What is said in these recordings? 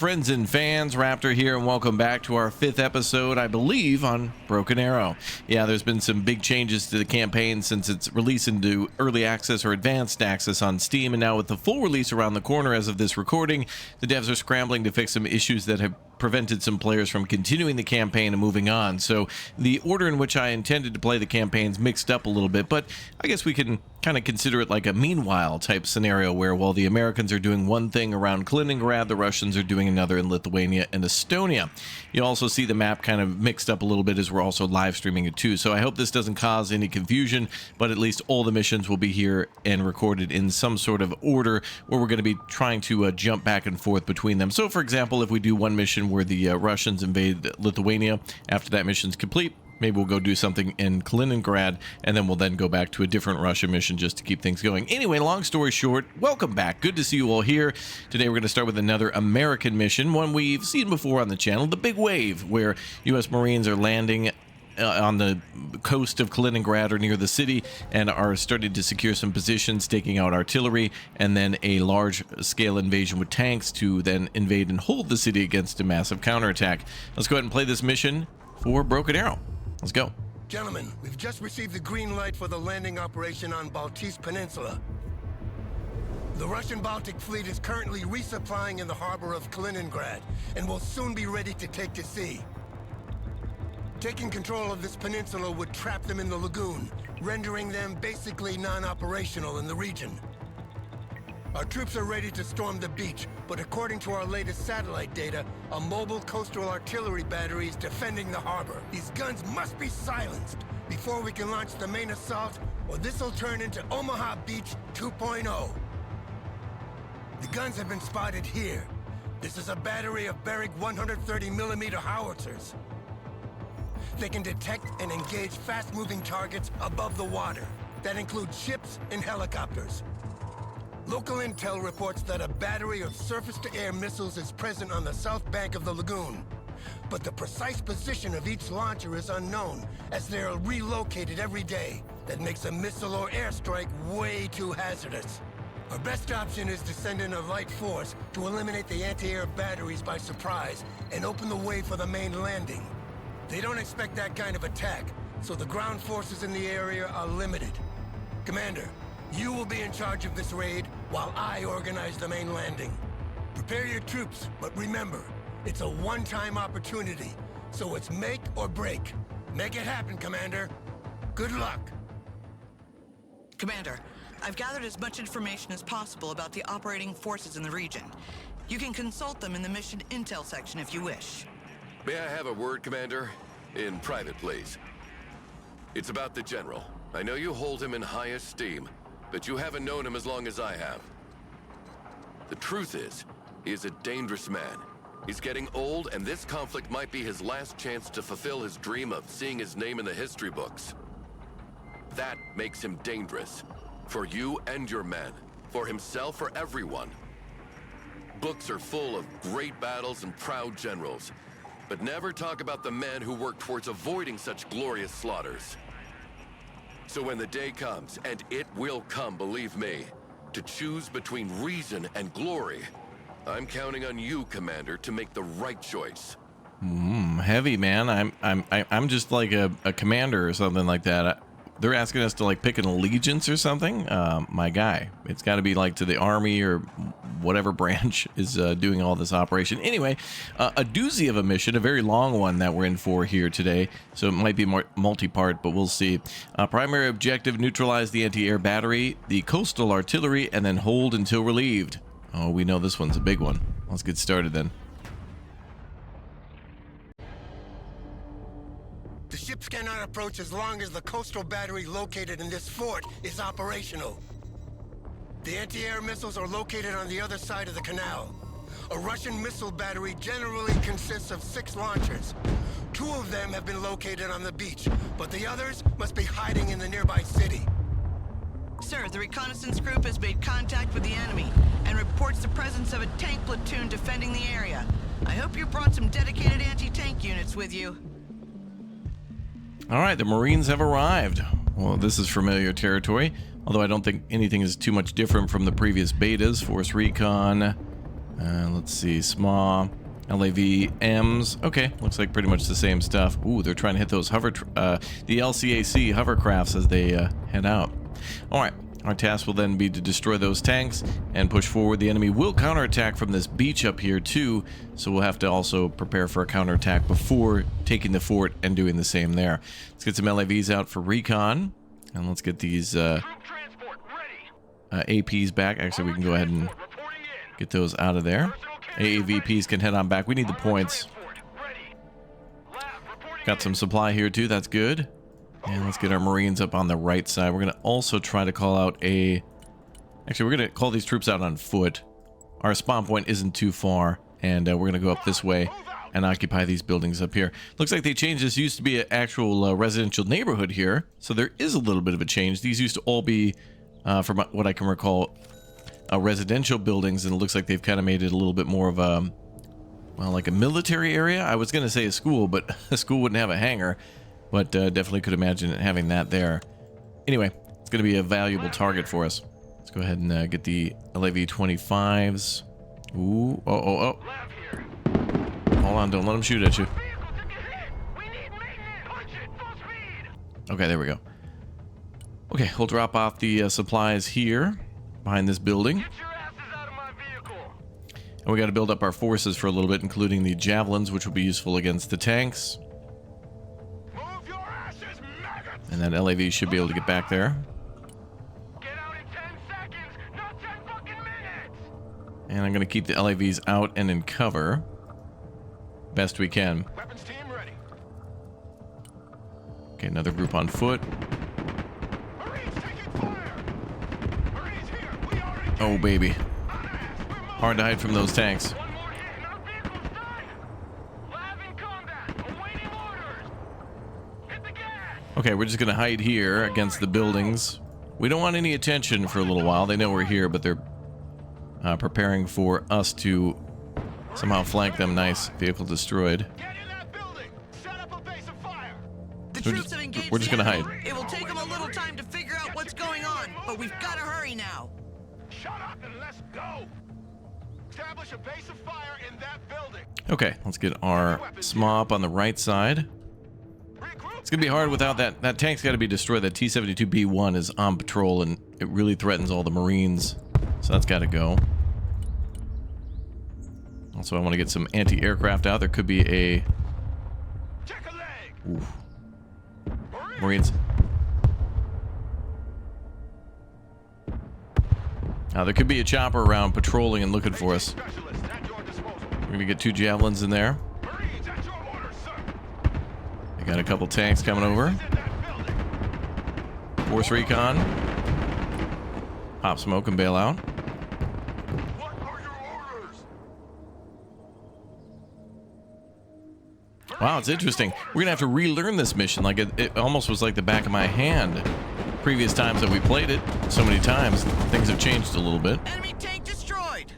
Friends and fans, Raptor here, and welcome back to our 5th episode, I believe, on Broken Arrow. Yeah, there's been some big changes to the campaign since its release into early access or advanced access on Steam, and now with the full release around the corner as of this recording, the devs are scrambling to fix some issues that have prevented some players from continuing the campaign and moving on. So the order in which I intended to play the campaign's mixed up a little bit, but I guess we can kind of consider it like a meanwhile type scenario where while the Americans are doing one thing around Kaliningrad, the Russians are doing another in Lithuania and Estonia. You also see the map kind of mixed up a little bit as we're also live streaming it too. So I hope this doesn't cause any confusion, but at least all the missions will be here and recorded in some sort of order where we're going to be trying to jump back and forth between them. So for example, if we do one mission where the Russians invade Lithuania, after that mission's complete, maybe we'll go do something in Kaliningrad, and then we'll then go back to a different Russian mission just to keep things going. Anyway, long story short, welcome back. Good to see you all here. Today we're going to start with another American mission, one we've seen before on the channel, the Big Wave, where U.S. Marines are landing on the coast of Kaliningrad or near the city and are starting to secure some positions, taking out artillery, and then a large-scale invasion with tanks to then invade and hold the city against a massive counterattack. Let's go ahead and play this mission for Broken Arrow. Let's go. Gentlemen, we've just received the green light for the landing operation on Baltese Peninsula. The Russian Baltic Fleet is currently resupplying in the harbor of Kaliningrad and will soon be ready to take to sea. Taking control of this peninsula would trap them in the lagoon, rendering them basically non-operational in the region. Our troops are ready to storm the beach, but according to our latest satellite data, a mobile coastal artillery battery is defending the harbor. These guns must be silenced before we can launch the main assault, or this will turn into Omaha Beach 2.0. The guns have been spotted here. This is a battery of Barrick 130mm howitzers. They can detect and engage fast-moving targets above the water. That includes ships and helicopters. Local intel reports that a battery of surface-to-air missiles is present on the south bank of the lagoon. But the precise position of each launcher is unknown, as they are relocated every day. That makes a missile or airstrike way too hazardous. Our best option is to send in a light force to eliminate the anti-air batteries by surprise and open the way for the main landing. They don't expect that kind of attack, so the ground forces in the area are limited. Commander, you will be in charge of this raid while I organize the main landing. Prepare your troops, but remember, it's a one-time opportunity, so it's make or break. Make it happen, Commander. Good luck. Commander, I've gathered as much information as possible about the operating forces in the region. You can consult them in the mission intel section if you wish. May I have a word, Commander? In private, please. It's about the General. I know you hold him in high esteem, but you haven't known him as long as I have. The truth is, he is a dangerous man. He's getting old, and this conflict might be his last chance to fulfill his dream of seeing his name in the history books. That makes him dangerous. For you and your men. For himself, for everyone. Books are full of great battles and proud generals, but never talk about the men who work towards avoiding such glorious slaughters. So when the day comes, and it will come, believe me, to choose between reason and glory, I'm counting on you, Commander, to make the right choice. Heavy, man. I'm just like a commander or something like that. They're asking us to like pick an allegiance or something. My guy, it's got to be like to the army or whatever branch is doing all this operation. Anyway, a doozy of a mission, a very long one that we're in for here today. So it might be more multi-part, but we'll see. Primary objective: neutralize the anti-air battery, the coastal artillery, and then hold until relieved. Oh, we know this one's a big one. Let's get started then. The ships cannot approach as long as the coastal battery located in this fort is operational. The anti-air missiles are located on the other side of the canal. A Russian missile battery generally consists of 6 launchers. 2 of them have been located on the beach, but the others must be hiding in the nearby city. Sir, the reconnaissance group has made contact with the enemy and reports the presence of a tank platoon defending the area. I hope you brought some dedicated anti-tank units with you. All right, the Marines have arrived. Well, this is familiar territory, although I don't think anything is too much different from the previous betas. Force recon, Let's see, SMAW, LAV, M's. Okay, looks like pretty much the same stuff. Ooh, they're trying to hit those the LCAC hovercrafts as they head out. All right, our task will then be to destroy those tanks and push forward. The enemy will counterattack from this beach up here too, so we'll have to also prepare for a counterattack before taking the fort and doing the same there. Let's get some LAVs out for recon, and let's get these APs back. Actually, we can go ahead and get those out of there. AAVPs can head on back. We need the points. Got some supply here too. That's good. And let's get our Marines up on the right side. We're going to also try to call out a... Actually, we're going to call these troops out on foot. Our spawn point isn't too far, and we're going to go up this way and occupy these buildings up here. Looks like they changed this. Used to be an actual residential neighborhood here, so there is a little bit of a change. These used to all be, from what I can recall, residential buildings, and it looks like they've kind of made it a little bit more of a, well, like a military area. I was going to say a school, but a school wouldn't have a hangar. But definitely could imagine it having that there. Anyway, it's going to be a valuable target for us. Let's go ahead and get the LAV-25s. Ooh, oh. Hold on, don't let them shoot at you. Okay, there we go. Okay, we'll drop off the supplies here behind this building. And we got to build up our forces for a little bit, including the javelins, which will be useful against the tanks. And that LAV should be able to get back there. Get out in 10 seconds, not 10 fucking minutes. And I'm going to keep the LAVs out and in cover best we can. Weapons team ready. Okay, another group on foot. Marines taking fire. Marines here. We are engaged. Oh, baby. Hard to hide from those tanks. One more hit and our vehicle's dying. Lav in combat. Awaiting orders. Hit the gas. Okay, we're just going to hide here against the buildings. We don't want any attention for a little while. They know we're here, but they're preparing for us to somehow flank them. Nice. Vehicle destroyed. Get in that building. Set up a base of fire. The We're troops just- have engaged we're just the gonna enemy. hide. It will take them a little time to figure out what's going on, but we've got to hurry now. Shut up and let's go. Establish a base of fire in that building. Okay, let's get our SMAW up on the right side. Regroup. It's going to be hard without that. That tank's got to be destroyed. That T-72B1 is on patrol, and it really threatens all the Marines. So that's got to go. Also, I want to get some anti-aircraft out. There could be a... Check a leg. Oof. Marines. Now, there could be a chopper around patrolling and looking for us. Specialist at your disposal. We're going to get 2 javelins in there. Marines at your orders, sir. I got a couple tanks coming over. In that building. Force recon. Pop smoke and bail out. What are your orders? Wow, it's interesting. We're gonna have to relearn this mission. Like it almost was like the back of my hand. Previous times that we played it, so many times, things have changed a little bit. Enemy tank destroyed.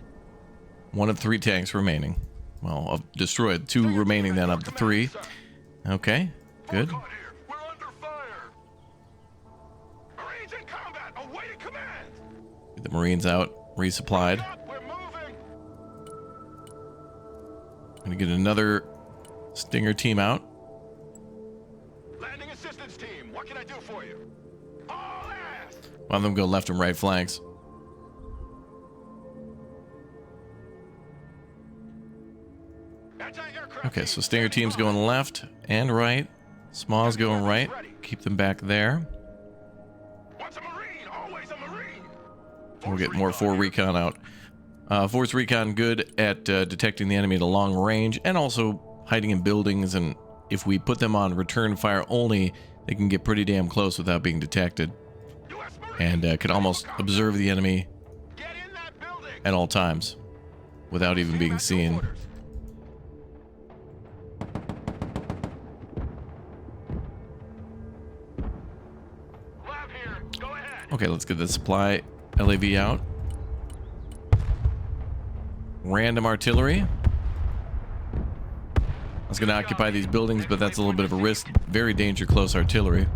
1 of 3 tanks remaining. Well, destroyed. 2 remaining then of the 3. Okay, good. Caught here. We're under fire. Marines in combat. Awaiting command. Get the Marines out, resupplied. Up, we're moving. Gonna get another Stinger team out. Landing assistance team. What can I do for you? All ass. One of them go left and right flanks. Anti-aircraft Okay, team so Stinger standing team's by. going left and right. SMAW's going right. Keep them back there. Once a Marine, always a Marine. We'll get more 4 recon out. Force recon good at detecting the enemy at a long range and also hiding in buildings, and if we put them on return fire only, they can get pretty damn close without being detected US Marine. and can almost observe the enemy Get in that building. at all times without even being seen. Lab here. Go ahead. Okay, let's get the supply LAV out. Random artillery. I was going to occupy these buildings, but that's a little bit of a risk. Very danger close artillery.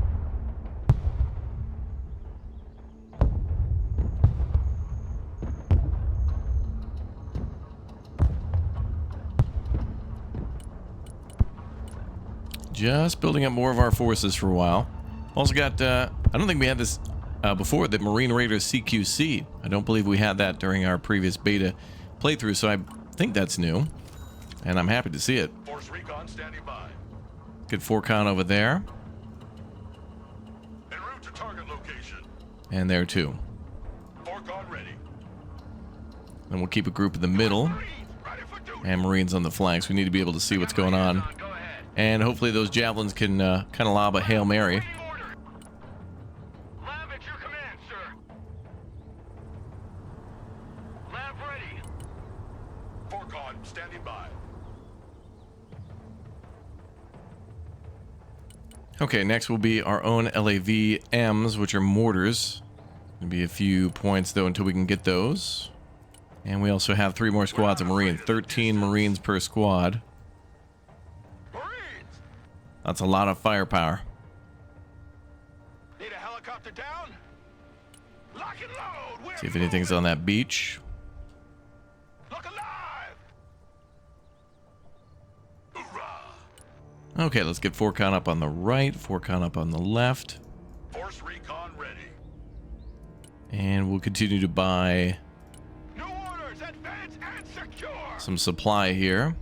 Just building up more of our forces for a while. Also got, I don't think we had this before, the Marine Raider CQC. I don't believe we had that during our previous beta playthrough, so I think that's new. And I'm happy to see it. Force recon standing by. Good 4-con over there. En route to target location. And there too. 4-con ready. Then we'll keep a group in the middle. Marines, ready for duty. And Marines on the flanks. We need to be able to see what's going on. Go ahead. And hopefully those javelins can kind of lob a Hail Mary. Waiting order. Lab at your command, sir. Lab ready. 4-con standing by. Okay, next will be our own LAV-Ms, which are mortars. There'll be a few points, though, until we can get those. And we also have 3 more squads of Marines. 13 Marines per squad. Marines! That's a lot of firepower. Need a helicopter down? Lock and load! We're See if anything's on that beach. Look alive! Hoorah! Okay, let's get 4-con up on the right, 4-con up on the left. Force recon ready. And we'll continue to buy New orders, advance and secure! some supply here.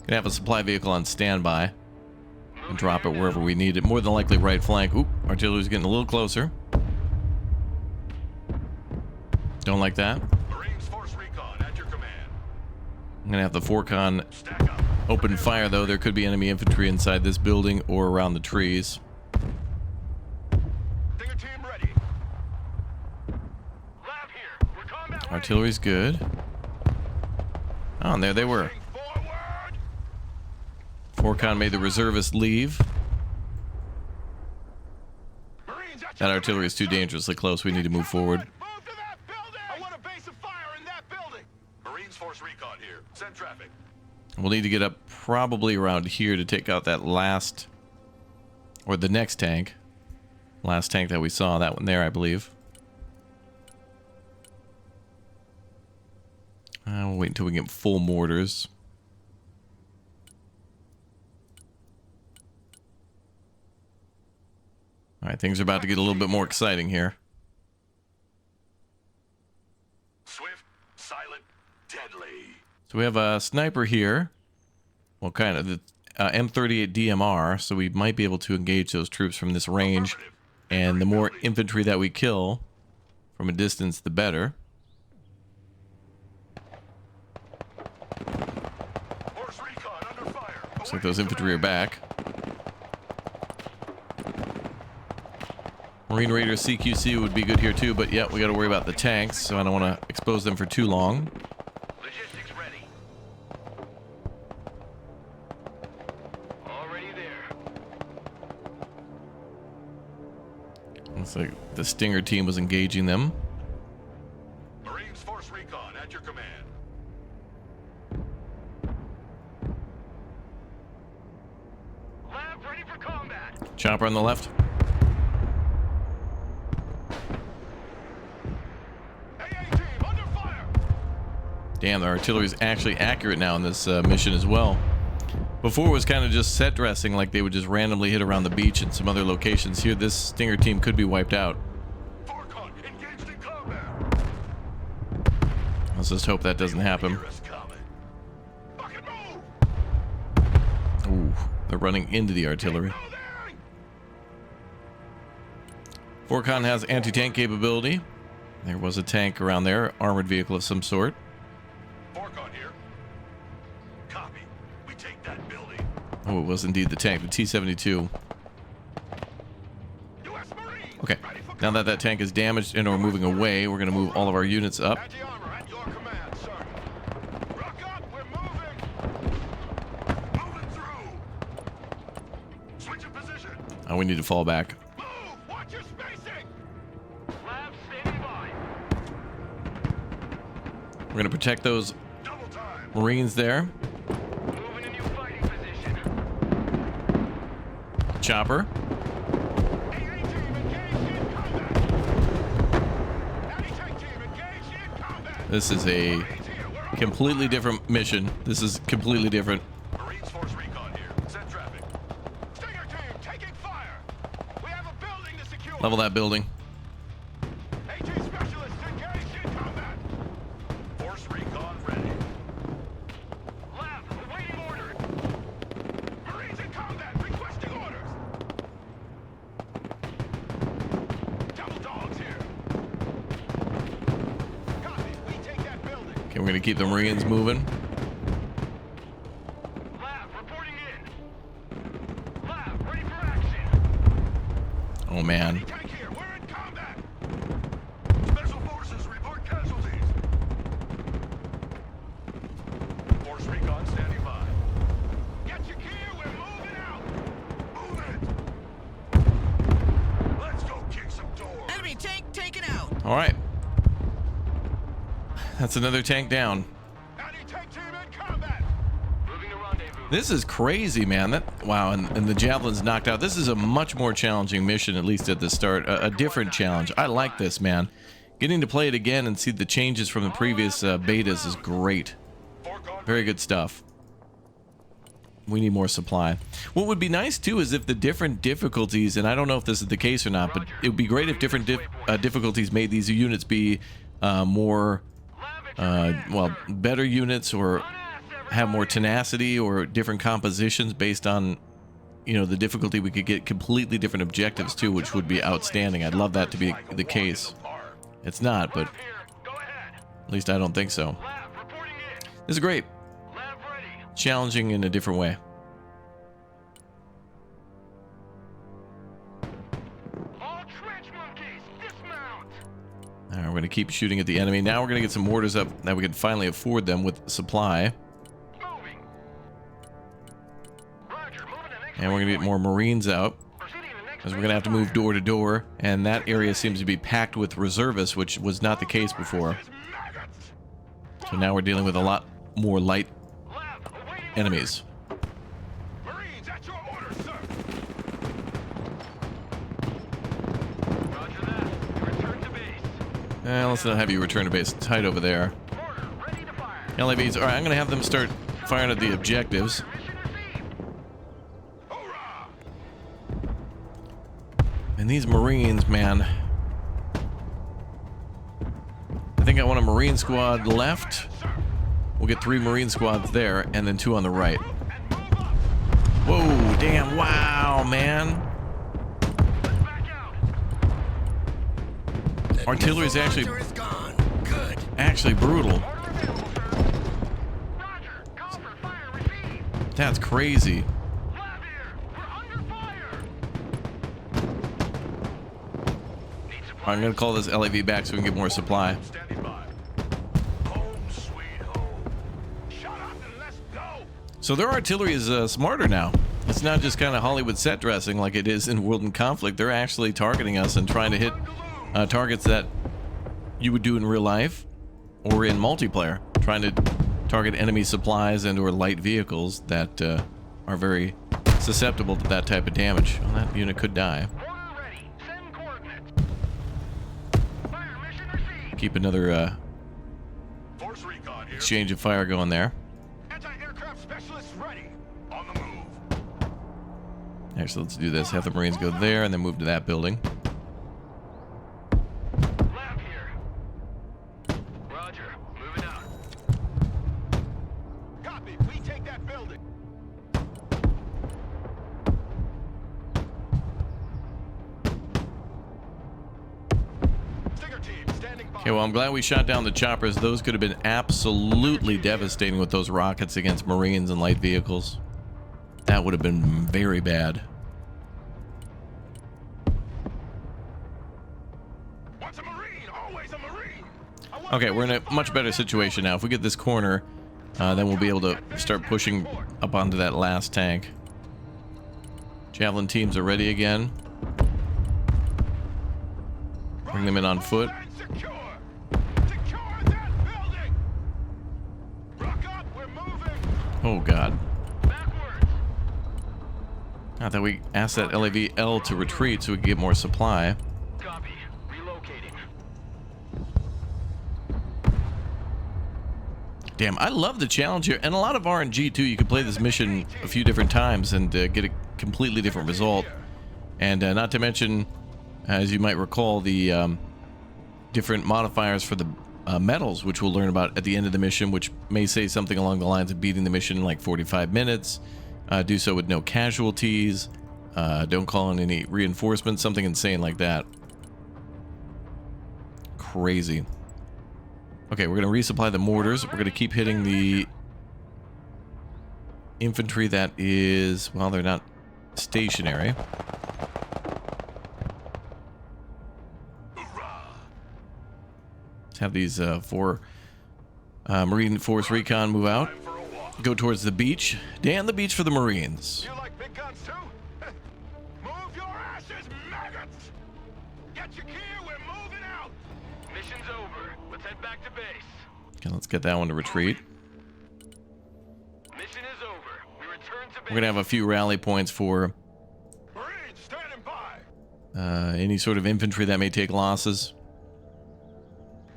Gonna have a supply vehicle on standby and drop it wherever we need it. More than likely right flank. Oop, artillery's getting a little closer. Don't like that. Marines force recon at your command. I'm gonna have the 4-con Stack up. open fire, though. There could be enemy infantry inside this building or around the trees. Stinger team ready. Lab here. We're combat ready. Artillery's good. Oh, and there they were. Forward. 4-con made the reservists leave. Marines at That your artillery is too dangerously close. We need to move forward. Move to that building! I want a base of fire in that building! Marines force recon here. Send traffic. We'll need to get up probably around here to take out that last, or the next tank. Last tank that we saw, that one there, I believe. We'll wait until we get full mortars. Alright, things are about to get a little bit more exciting here. Swift, silent, deadly. So we have a sniper here. Well, kind of the M38 DMR, so we might be able to engage those troops from this range. And the more infantry that we kill from a distance, the better. Force recon under fire. Looks like those infantry are back. Marine Raider CQC would be good here too, but yeah, we got to worry about the tanks, so I don't want to expose them for too long. Logistics ready. Already there. Looks like the Stinger team was engaging them. Marines force recon at your command. Lab ready for combat. Chopper on the left. AA team under fire. Damn, the artillery is actually accurate now in this mission as well. Before it was kind of just set dressing, like they would just randomly hit around the beach and some other locations. Here, this Stinger team could be wiped out. 4-con engaged in combat. Let's just hope that doesn't happen. Hear us coming. Fucking move. Ooh, they're running into the artillery. Moving. 4-con has anti-tank capability. There was a tank around there, armored vehicle of some sort. 4-con here. Copy. We take that building. Oh, it was indeed the tank, the T-72. U.S. Marines. Okay, Ready for now that that tank is damaged and or moving away, we're going to move all of our units up. Anti-armor at your command, sir. Rock up, we're moving. Moving through. Switch in position. Oh, we need to fall back. Move. Watch your spacing. Lab standing by. We're going to protect those Double time. Marines there. Moving in your fighting position. Chopper. AA team engaged in combat. Anti-tank team engaged in combat. This is a Marines here, we're Completely different mission. This is completely different. Marines Force Recon here. Set traffic. Stinger team taking fire. We have a building to secure. Level that building. AT specialists engaged in combat. Force Recon ready. Lab awaiting orders. Marines in combat requesting orders. Double dogs here. Copy. We take that building. Okay, we're gonna keep the Marines moving. Lab reporting in. Lab ready for action. Oh man. Tank here. We're in combat. Special forces report casualties. Force Recon standing by. Get your gear. We're moving out. Move it. Let's go kick some doors. Enemy tank taken out. All right. That's another tank down. Anti-tank team in combat. Moving to rendezvous. This is crazy, man. Wow, and the javelin's knocked out. This is a much more challenging mission, at least at the start. A different challenge. I like this, man. Getting to play it again and see the changes from the previous betas is great. Very good stuff. We need more supply. What would be nice too is if the different difficulties, and I don't know if this is the case or not, but it would be great if different difficulties made these units be more, well, better units, or have more tenacity, or different compositions based on, you know, the difficulty. We could get completely different objectives too, which would be outstanding. I'd love that to be the case. It's not, but at least I don't think so. This is great. Challenging in a different way. Alright, we're going to keep shooting at the enemy. Now we're going to get some mortars up that we can finally afford them with supply. And we're going to get more Marines out, because we're going to have to move door to door, and that area seems to be packed with reservists, which was not the case before. So now we're dealing with a lot more light enemies. Marines at your orders, sir. Roger that. Return to base. Let's not have you return to base. It's tight over there. Order ready to fire. LAVs. Alright, I'm going to have them start firing at the objectives. Mission received. Hoorah! And these Marines, man. I think I want a Marine squad left. We'll get 3 Marine squads there, and then 2 on the right. Whoa, damn, wow, man. Artillery's actually actually brutal. That's crazy. I'm gonna call this LAV back so we can get more supply. Standing by. Home sweet home. Shut up and let's go. So their artillery is smarter now. It's not just kind of Hollywood set dressing like it is in World in Conflict. They're actually targeting us and trying to hit targets that you would do in real life or in multiplayer. Trying to target enemy supplies and or light vehicles that are very susceptible to that type of damage. Well, that unit could die. Keep another Force Recon here. exchange of fire going there. Anti-aircraft specialists ready. On the move. Actually, let's do this. Have the Marines go there and then move to that building. Lab here. Roger. Moving out. Copy. We take that building. Stinger team standing by. Okay, well, I'm glad we shot down the choppers. Those could have been absolutely devastating with those rockets against Marines and light vehicles. That would have been very bad. Once a Marine, always a Marine. Okay, we're in a much better situation now. If we get this corner, then we'll be able to start pushing up onto that last tank. Javelin teams are ready again. Bring them in on foot. Secure. Secure that building. Rock up, we're moving. Oh, God. Backwards. Not that we asked that LAV-L to retreat so we can get more supply. Copy. Relocating. Damn, I love the challenge here, and a lot of RNG too. You can play this mission a few different times and get a completely different result. And not to mention, as you might recall, the different modifiers for the medals, which we'll learn about at the end of the mission, which may say something along the lines of beating the mission in like 45 minutes, do so with no casualties, don't call in any reinforcements, something insane like that. Crazy. Okay, we're going to resupply the mortars. We're going to keep hitting the infantry that is, well, they're not stationary. Let's have these 4 Marine Force Recon move out. Go towards the beach. Dan the beach for the Marines. You like big guns too? Move your asses, maggots! Get your gear, we're moving out! Mission's over. Let's head back to base. Okay, let's get that one to retreat. Mission is over. We return to base. We're gonna have a few rally points for Marines standing by. any sort of infantry that may take losses.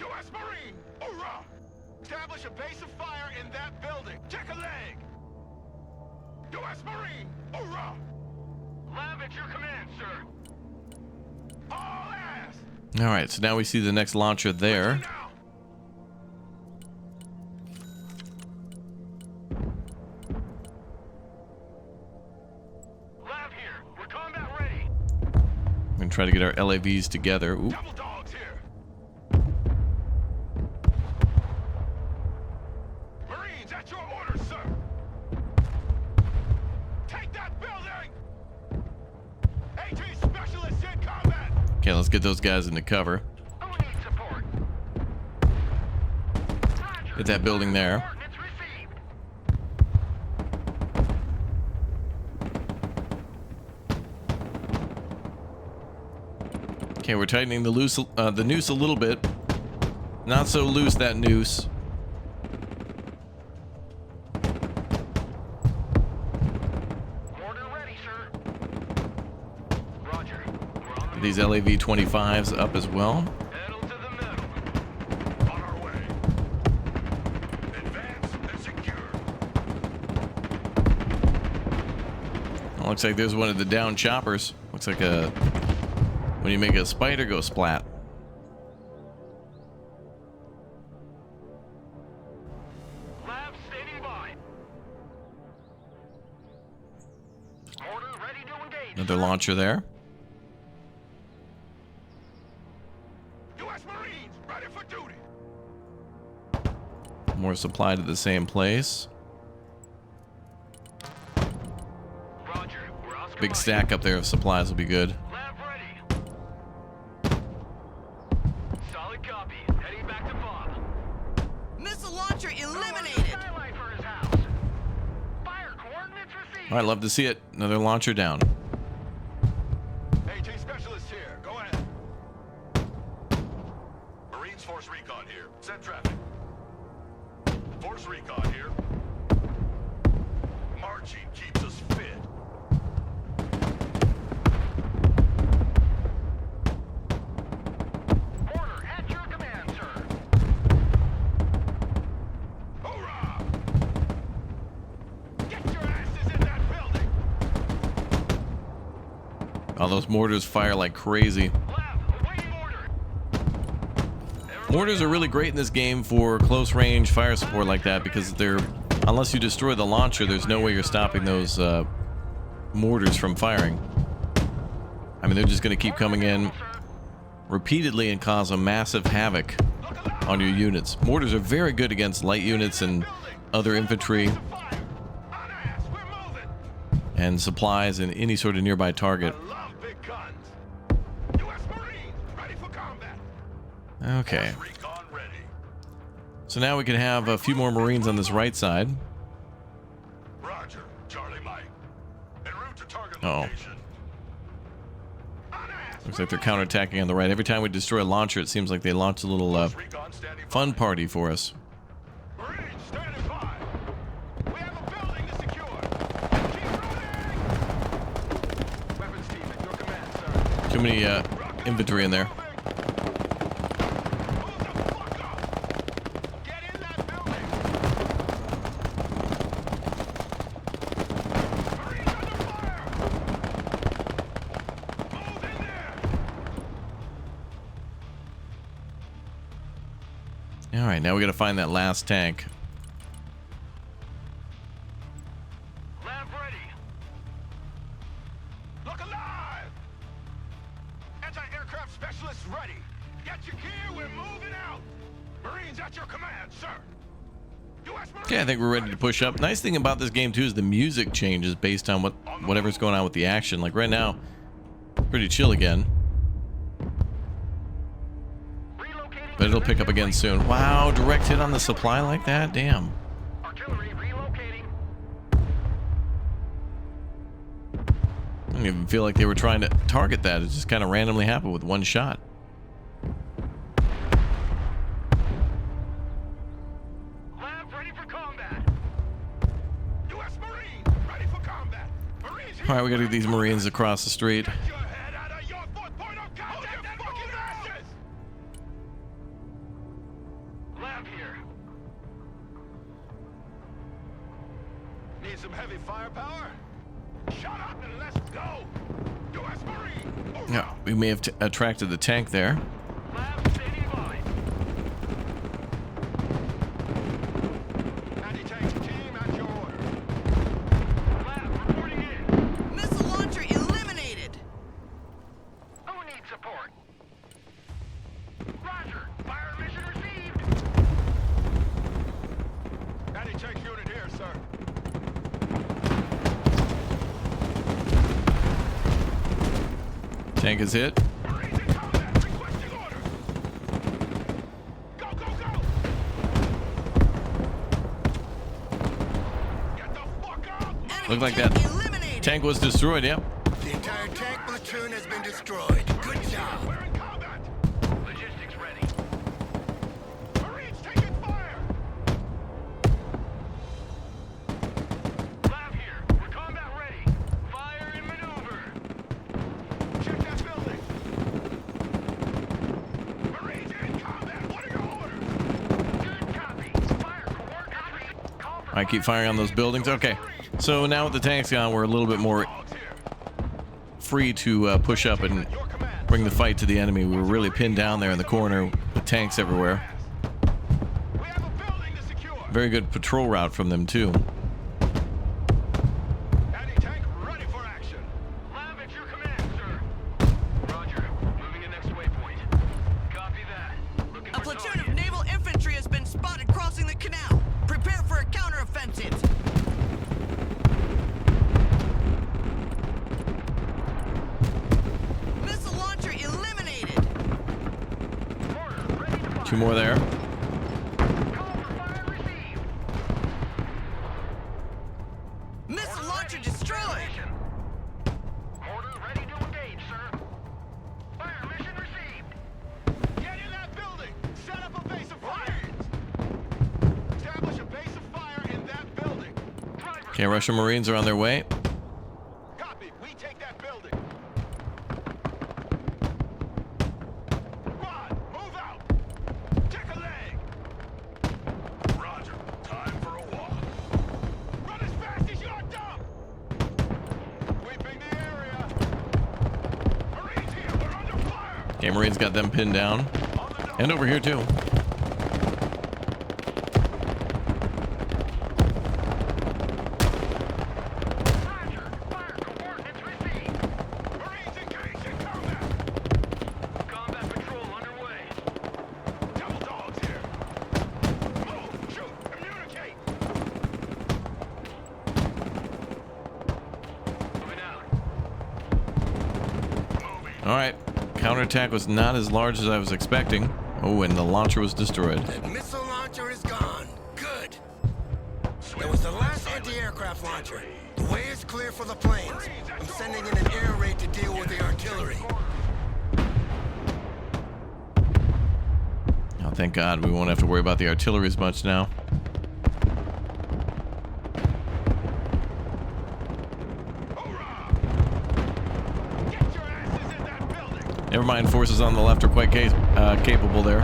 U.S. Marine, hoorah! Establish a base of fire in that building. Check a leg. U.S. Marine, hoorah! Lab at your command, sir. All ass. All right, so now we see the next launcher there. Now. Lab here. We're combat ready. We're gonna try to get our LAVs together. Ooh. Double dogs here. Marines, at your orders, sir. Take that building. AT specialists in combat. Okay, let's get those guys into cover. Who needs support? Roger. Get that building there. Coordinates received. Okay, we're tightening the noose a little bit. Not so loose, that noose. Order ready, sir. Roger. We're on the These LAV 25s up as well. pedal to the metal. On our way. Advance and secure. Oh, looks like there's one of the down choppers. Looks like a when you make a spider go splat. Lab standing by. Order ready to engage. Another launcher there. U.S. Marines ready for duty. More supply to the same place. Roger. We're Oscar Big Mike. stack up there of supplies will be good. Lab ready. Solid copy. Heading back to Bob. Missile launcher eliminated. Skylight for his house. Fire coordinates received. All right, love to see it. Another launcher down. AT specialist here. Go ahead. Marines Force Recon here. Send traffic. Force Recon here. Marching keeps us fit. Order at your command, sir. Hoorah! Get your asses in that building. All those mortars fire like crazy. Lab, awaiting order. Mortars are really great in this game for close range fire support like that because they're, unless you destroy the launcher, there's no way you're stopping those mortars from firing. I mean, they're just going to keep coming in repeatedly and cause a massive havoc on your units. Mortars are very good against light units and other infantry and supplies and any sort of nearby target. Love big guns. U.S. Marines ready for combat. Okay, Recon ready. so now we can have a few more Marines on this right side. Roger. Charlie Mike. En route to target Uh-oh. location. Looks like they're counterattacking on the right. Every time we destroy a launcher, it seems like they launch a little Recon standing by. fun party for us. Marines standing by. We have a building to secure. Keep running. Weapons team at your command, sir. Too many infantry in there. Move the fuck up. Get in that building. All right, now we got to find that last tank. Lab ready. Look alive! Anti-aircraft specialists ready. Get your gear, we're moving out. Marines at your command, sir. US Marines. Okay, I think we're ready to push up. Nice thing about this game too is the music changes based on whatever's going on with the action. Like right now, pretty chill again. But it'll pick up again soon. Wow, direct hit on the supply like that? Damn. Artillery relocating. I don't even feel like they were trying to target that. It just kind of randomly happened with one shot. Lab ready for combat. US Marine ready for combat. Marines here. All right, we got to get these Marines across the street. Get your head out of your fourth point of contact. Hold your fucking asses. Lab here. Need some heavy firepower? Shut up and let's go. US Marine. Yeah, we may have attracted the tank there. Lab standing by. Anti-tank team at your order. Lab reporting in. Missile launcher eliminated. Who needs support? Roger. Fire mission received. Anti-tank unit here, sir. Tank is hit. Marines in combat. Requesting order. Go, go, go. Get the fuck up. Enemy Looked like tank that eliminated. tank was destroyed, yep. The entire tank platoon has been destroyed. Good job. We're in combat. Logistics ready. Marines taking fire. Lab here. We're combat ready. Fire in maneuver. Check that building. Marines in combat. What are your orders? Good copy. Fire coordinates. Call for I keep firing on those buildings. Okay, so now with the tanks gone, we're a little bit more dogs here. free to push up and Your command. bring the fight to the enemy. We were really pinned down there in the corner with tanks everywhere. We have a building to secure. Very good patrol route from them too. Anti-tank ready for action. Lab at your command, sir. Roger. Moving in next waypoint. Copy that. Looking A for platoon target. of naval infantry has been spotted crossing the canal. Prepare for a counteroffensive. Missile launcher eliminated. Mortar ready to fire. Two more there. Call for fire received. Missile Mortar launcher ready. destroyed. Transmission. Mortar ready to engage, sir. Fire mission received. Get in that building. Set up a base of fire. Establish a base of fire in that building. Driver. Okay, Russian Marines are on their way. Copy. We take that building. Rod, move out. Check a leg. Roger. Time for a walk. Run as fast as your dump. Sweeping the area. Marines here. We're under fire. Okay, Marines got them pinned down. On the And over here too. Roger. Fire coordinates received. Marines engaged in combat. Combat patrol underway. Double dogs here. Move, shoot, communicate. Moving out. Moving. All right, counterattack was not as large as I was expecting. Oh, and the launcher was destroyed. That missile launcher is gone. Good. That was the last anti-aircraft launcher. The way is clear for the planes. I'm sending in an air raid to deal with the artillery. Oh, thank God we won't have to worry about the artillery as much now. Hoorah! Get your asses in that building. Never mind, forces on the left are quite capable there.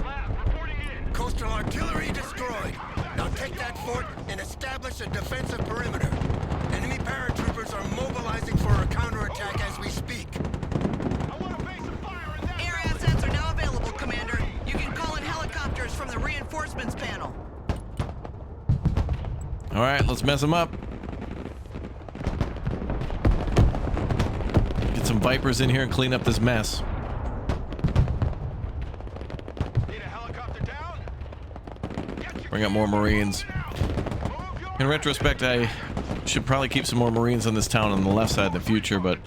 Lab reporting in. Coastal artillery destroyed. Now take that fort and establish a defensive perimeter. Enemy paratroopers are mobilizing for a counterattack as we speak. I want a base of fire in that Air building. assets are now available, Commander. You can call in helicopters from the reinforcements panel. All right, let's mess them up. Get some Vipers in here and clean up this mess. Need a helicopter down? Bring up more Marines. In retrospect, I should probably keep some more Marines on this town on the left side in the future, but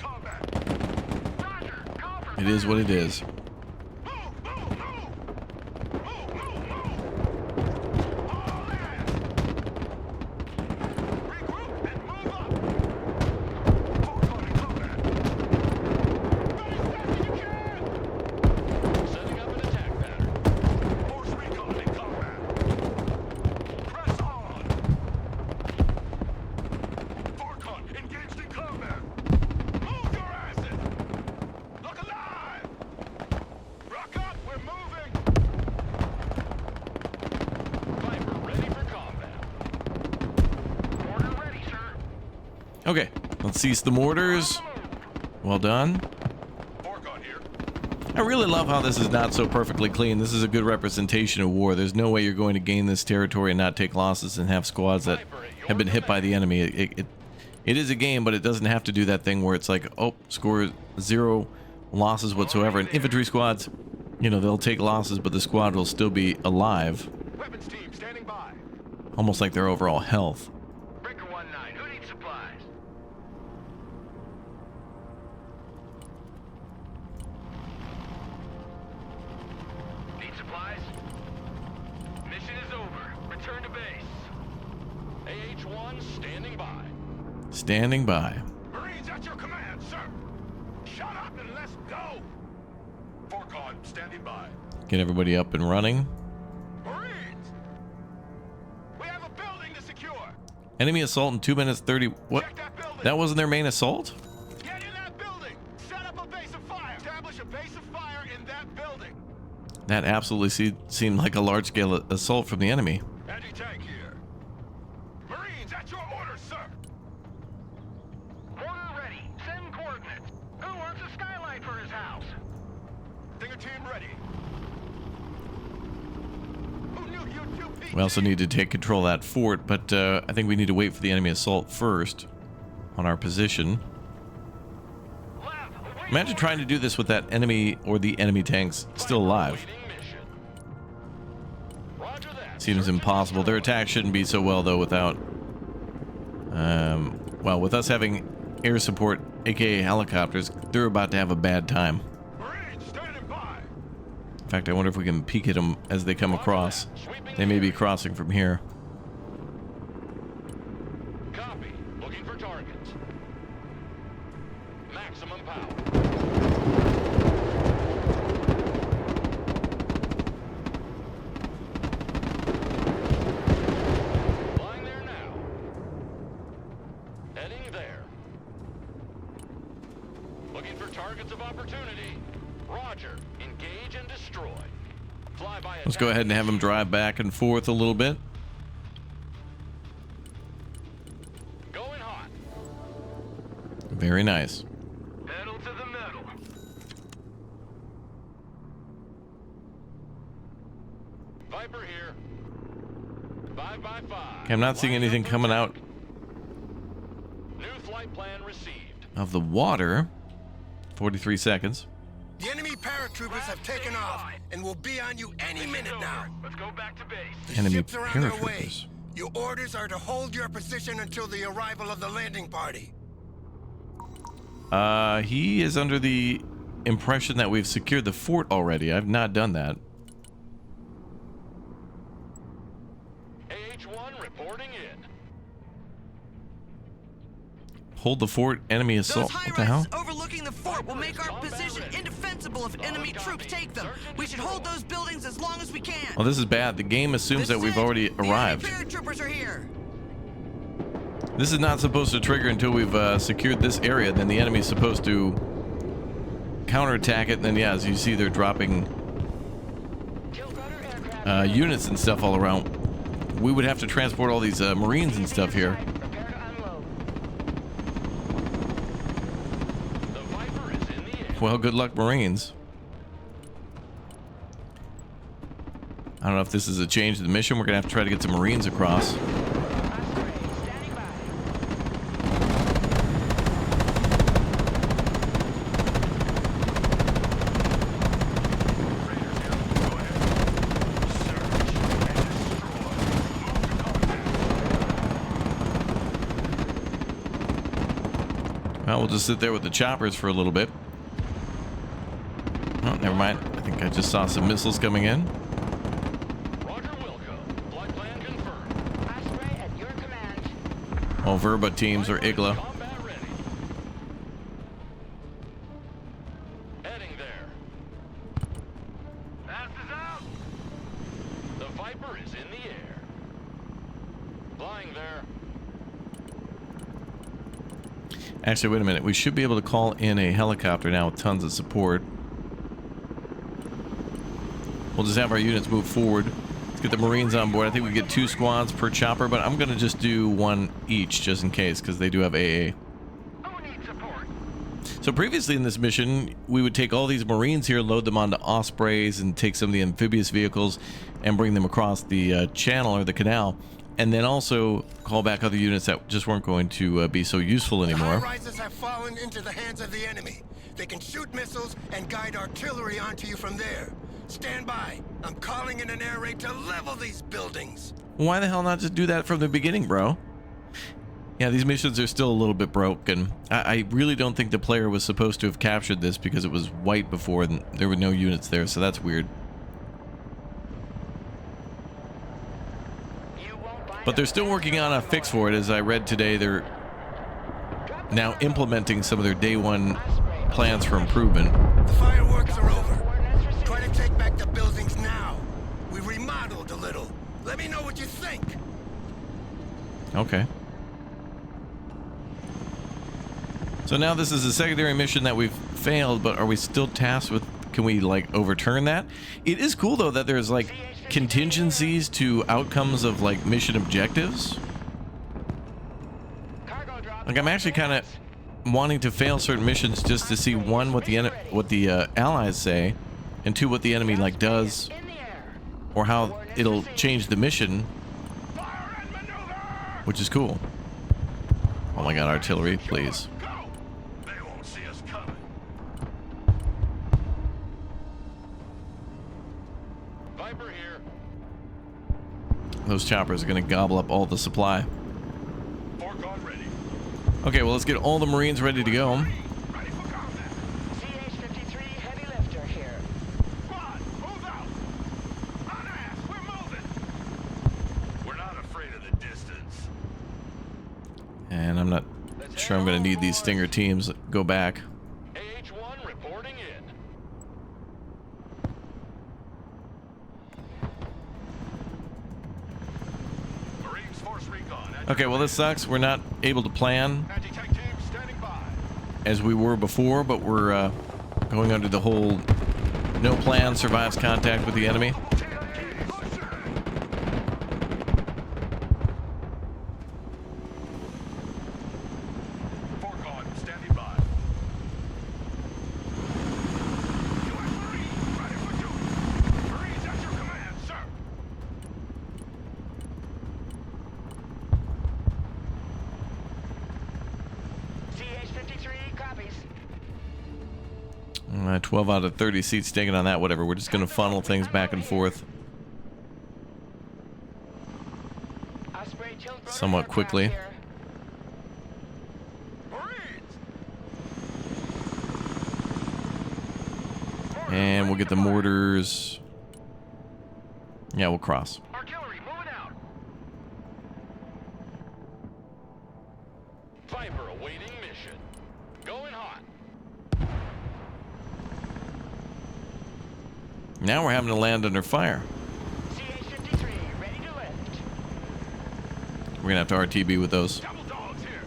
it is what it is. Okay, let's cease the mortars. Well done. I really love how this is not so perfectly clean. This is a good representation of war. There's no way you're going to gain this territory and not take losses and have squads that have been hit by the enemy. It is a game, but it doesn't have to do that thing where it's like, oh, score 0 losses whatsoever. And infantry squads, you know, they'll take losses, but the squad will still be alive. Weapons team standing by. Almost like their overall health. Breaker 1-9, who needs supplies? Need supplies? Mission is over. Return to base. AH-1 standing by. Standing by. Marines at your command, sir. Shut up and let's go. Forcon standing by. Get everybody up and running. Marines! We have a building to secure. Enemy assault in 2 minutes 30. What? Check that building. That wasn't their main assault? Get in that building. Set up a base of fire. Establish a base of fire in that building. That absolutely seemed like a large-scale assault from the enemy. Anti-tank here. Marines at your orders, sir. Order ready. Send coordinates. Who wants a skylight for his house? Stinger team ready. Who knew you'd do PT? We also need to take control of that fort, but I think we need to wait for the enemy assault first on our position. Imagine trying to do this with that enemy or the enemy tanks still alive. Seems impossible. Their attack shouldn't be so well, though, without... well, with us having air support, aka helicopters, they're about to have a bad time. Marines standing by. In fact, I wonder if we can peek at them as they come across. They may be crossing from here. Copy. Looking for targets. Maximum power. Flying there now. Heading there. Looking for targets of opportunity. Roger. Engage and destroy. Fly by. Let's go ahead and have them drive back and forth a little bit. Going hot. Very nice. Pedal to the metal. Viper here. 5x5. Okay, I'm not seeing anything coming out New flight plan received. of the water. 43 seconds. The enemy paratroopers have taken off and will be on you any minute now. Let's go back to base. The Enemy ships are on their way. paratroopers. Your orders are to hold your position until the arrival of the landing party. He is under the impression that we've secured the fort already. I've not done that. AH-1 reporting in. Hold the fort, enemy Those assault. high What the hell? rises overlooking the fort will make our position indefensible if enemy troops take them. We should hold those buildings as long as we can. Well, this is bad. The game assumes that we've already arrived. The enemy paratroopers are here. This is not supposed to trigger until we've secured this area. Then the enemy's supposed to counterattack it. And then, yeah, as you see, they're dropping units and stuff all around. We would have to transport all these Marines and stuff here. The Viper is in the air. Well, good luck, Marines. I don't know if this is a change to the mission. We're gonna have to try to get some Marines across. Well, we'll just sit there with the choppers for a little bit. Oh, never mind. I think I just saw some missiles coming in. Roger, Wilco. Flight plan confirmed. Osprey at your command. All Verba teams are Igla. Combat ready. Heading there. Passes out. The Viper is in the air. Flying there. Actually, wait a minute. We should be able to call in a helicopter now with tons of support. We'll just have our units move forward. Let's get the Marines on board. I think we get 2 squads per chopper, but I'm going to just do 1 each just in case because they do have AA. Who needs support? So previously in this mission, we would take all these Marines here, load them onto Ospreys, and take some of the amphibious vehicles and bring them across the channel or the canal. And then also call back other units that just weren't going to be so useful The anymore. high-rises have fallen into the hands of the enemy. They can shoot missiles and guide artillery onto you from there. Stand by. I'm calling in an air raid to level these buildings. Why the hell not just do that from the beginning, bro? Yeah, these missions are still a little bit broken. I really don't think the player was supposed to have captured this because it was white before and there were no units there, so that's weird. But they're still working on a fix for it. As I read today, they're now implementing some of their day 1 plans for improvement. The fireworks are over. Try to take back the buildings now. We remodeled a little. Let me know what you think. Okay. So now this is a secondary mission that we've failed, but are we still tasked with, can we like overturn that? It is cool though that there's like contingencies to outcomes of like mission objectives. Like I'm actually kind of wanting to fail certain missions just to see, 1, what the allies say, and 2, what the enemy like does, or how it'll change the mission, which is cool. Oh my god, artillery, please. Go. They won't see us coming. Viper here. Those choppers are going to gobble up all the supply. Foregone ready. Okay, well, let's get all the Marines ready to go. Ready for combat. CH-53 heavy lifter here. Squad, move out. On ass, we're moving. We're not afraid of the distance. And I'm not sure I'm going to need these Stinger teams. Go back. AH-1 reporting in. Marines force recon. Okay, well, this sucks. We're not able to plan Anti-tank team standing by. as we were before, but we're going under the whole no plan survives contact with the enemy. Foregone, standing by. U.S. Marines ready for duty. Marines at your command, sir. CH-53 copies. 12 out of 30 seats taken on that, whatever. We're just going to funnel things back and forth Osprey Tiltrotor somewhat aircraft quickly. here. Marines! And we'll get the mortars. Yeah, we'll cross. Artillery moving out. Viper awaiting mission. Going hot. Now we're having to land under fire. CH-53 ready to lift. We're going to have to RTB with those. Double dogs here.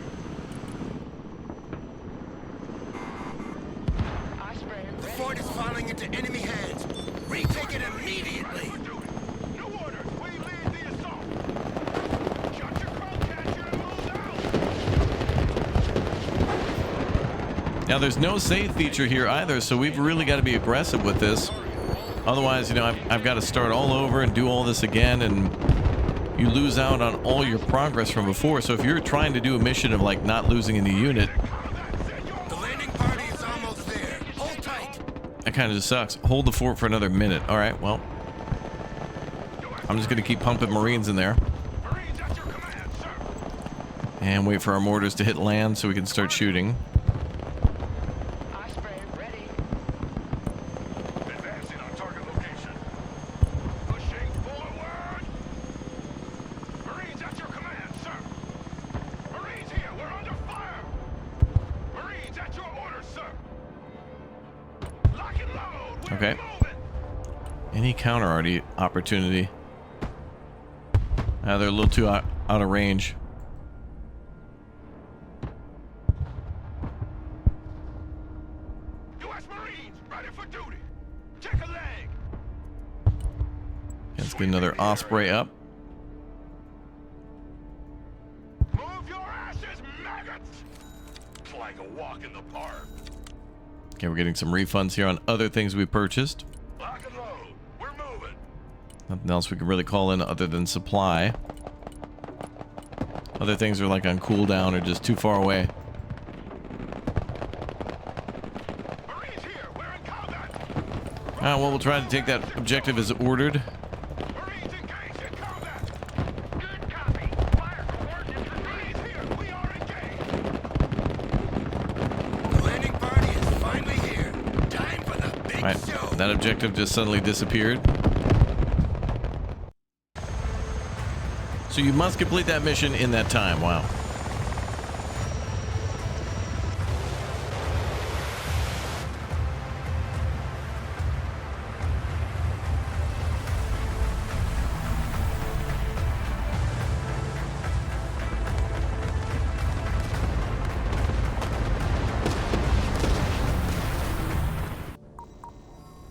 Osprey The ready fort to is falling into enemy hands. Retake it immediately. For duty. New order. We lead the assault. Shut your crowcatcher and move out. Now, there's no save feature here either, so we've really got to be aggressive with this. Otherwise, you know, I've got to start all over and do all this again, and you lose out on all your progress from before. So if you're trying to do a mission of like not losing any unit, The landing party is almost there. Hold tight. that kind of just sucks. Hold the fort for another minute. All right, well, I'm just going to keep pumping Marines in there Marines at your command, sir. and wait for our mortars to hit land so we can start shooting. Osprey, ready. Advancing on target location. Pushing forward. Marines at your command, sir. Marines here, we're under fire. Marines at your orders, sir. Lock and load. We're Okay. moving. Any counter opportunity? They're a little too out of range. U.S. Marines ready for duty. Check a leg. Let's get another Osprey up. Move your asses, maggots. It's like a walk in the park. Okay, we're getting some refunds here on other things we purchased. Lock and load. We're moving. Nothing else we can really call in other than supply. Other things are like on cooldown or just too far away. Marines here. We're in combat. Well, we'll try to take that objective as ordered. Marines engaged in combat. Good copy. Fire coordinates for Marines here. We are engaged. The landing party is finally here. Time for the big All right, show. that objective just suddenly disappeared. So you must complete that mission in that time. Wow.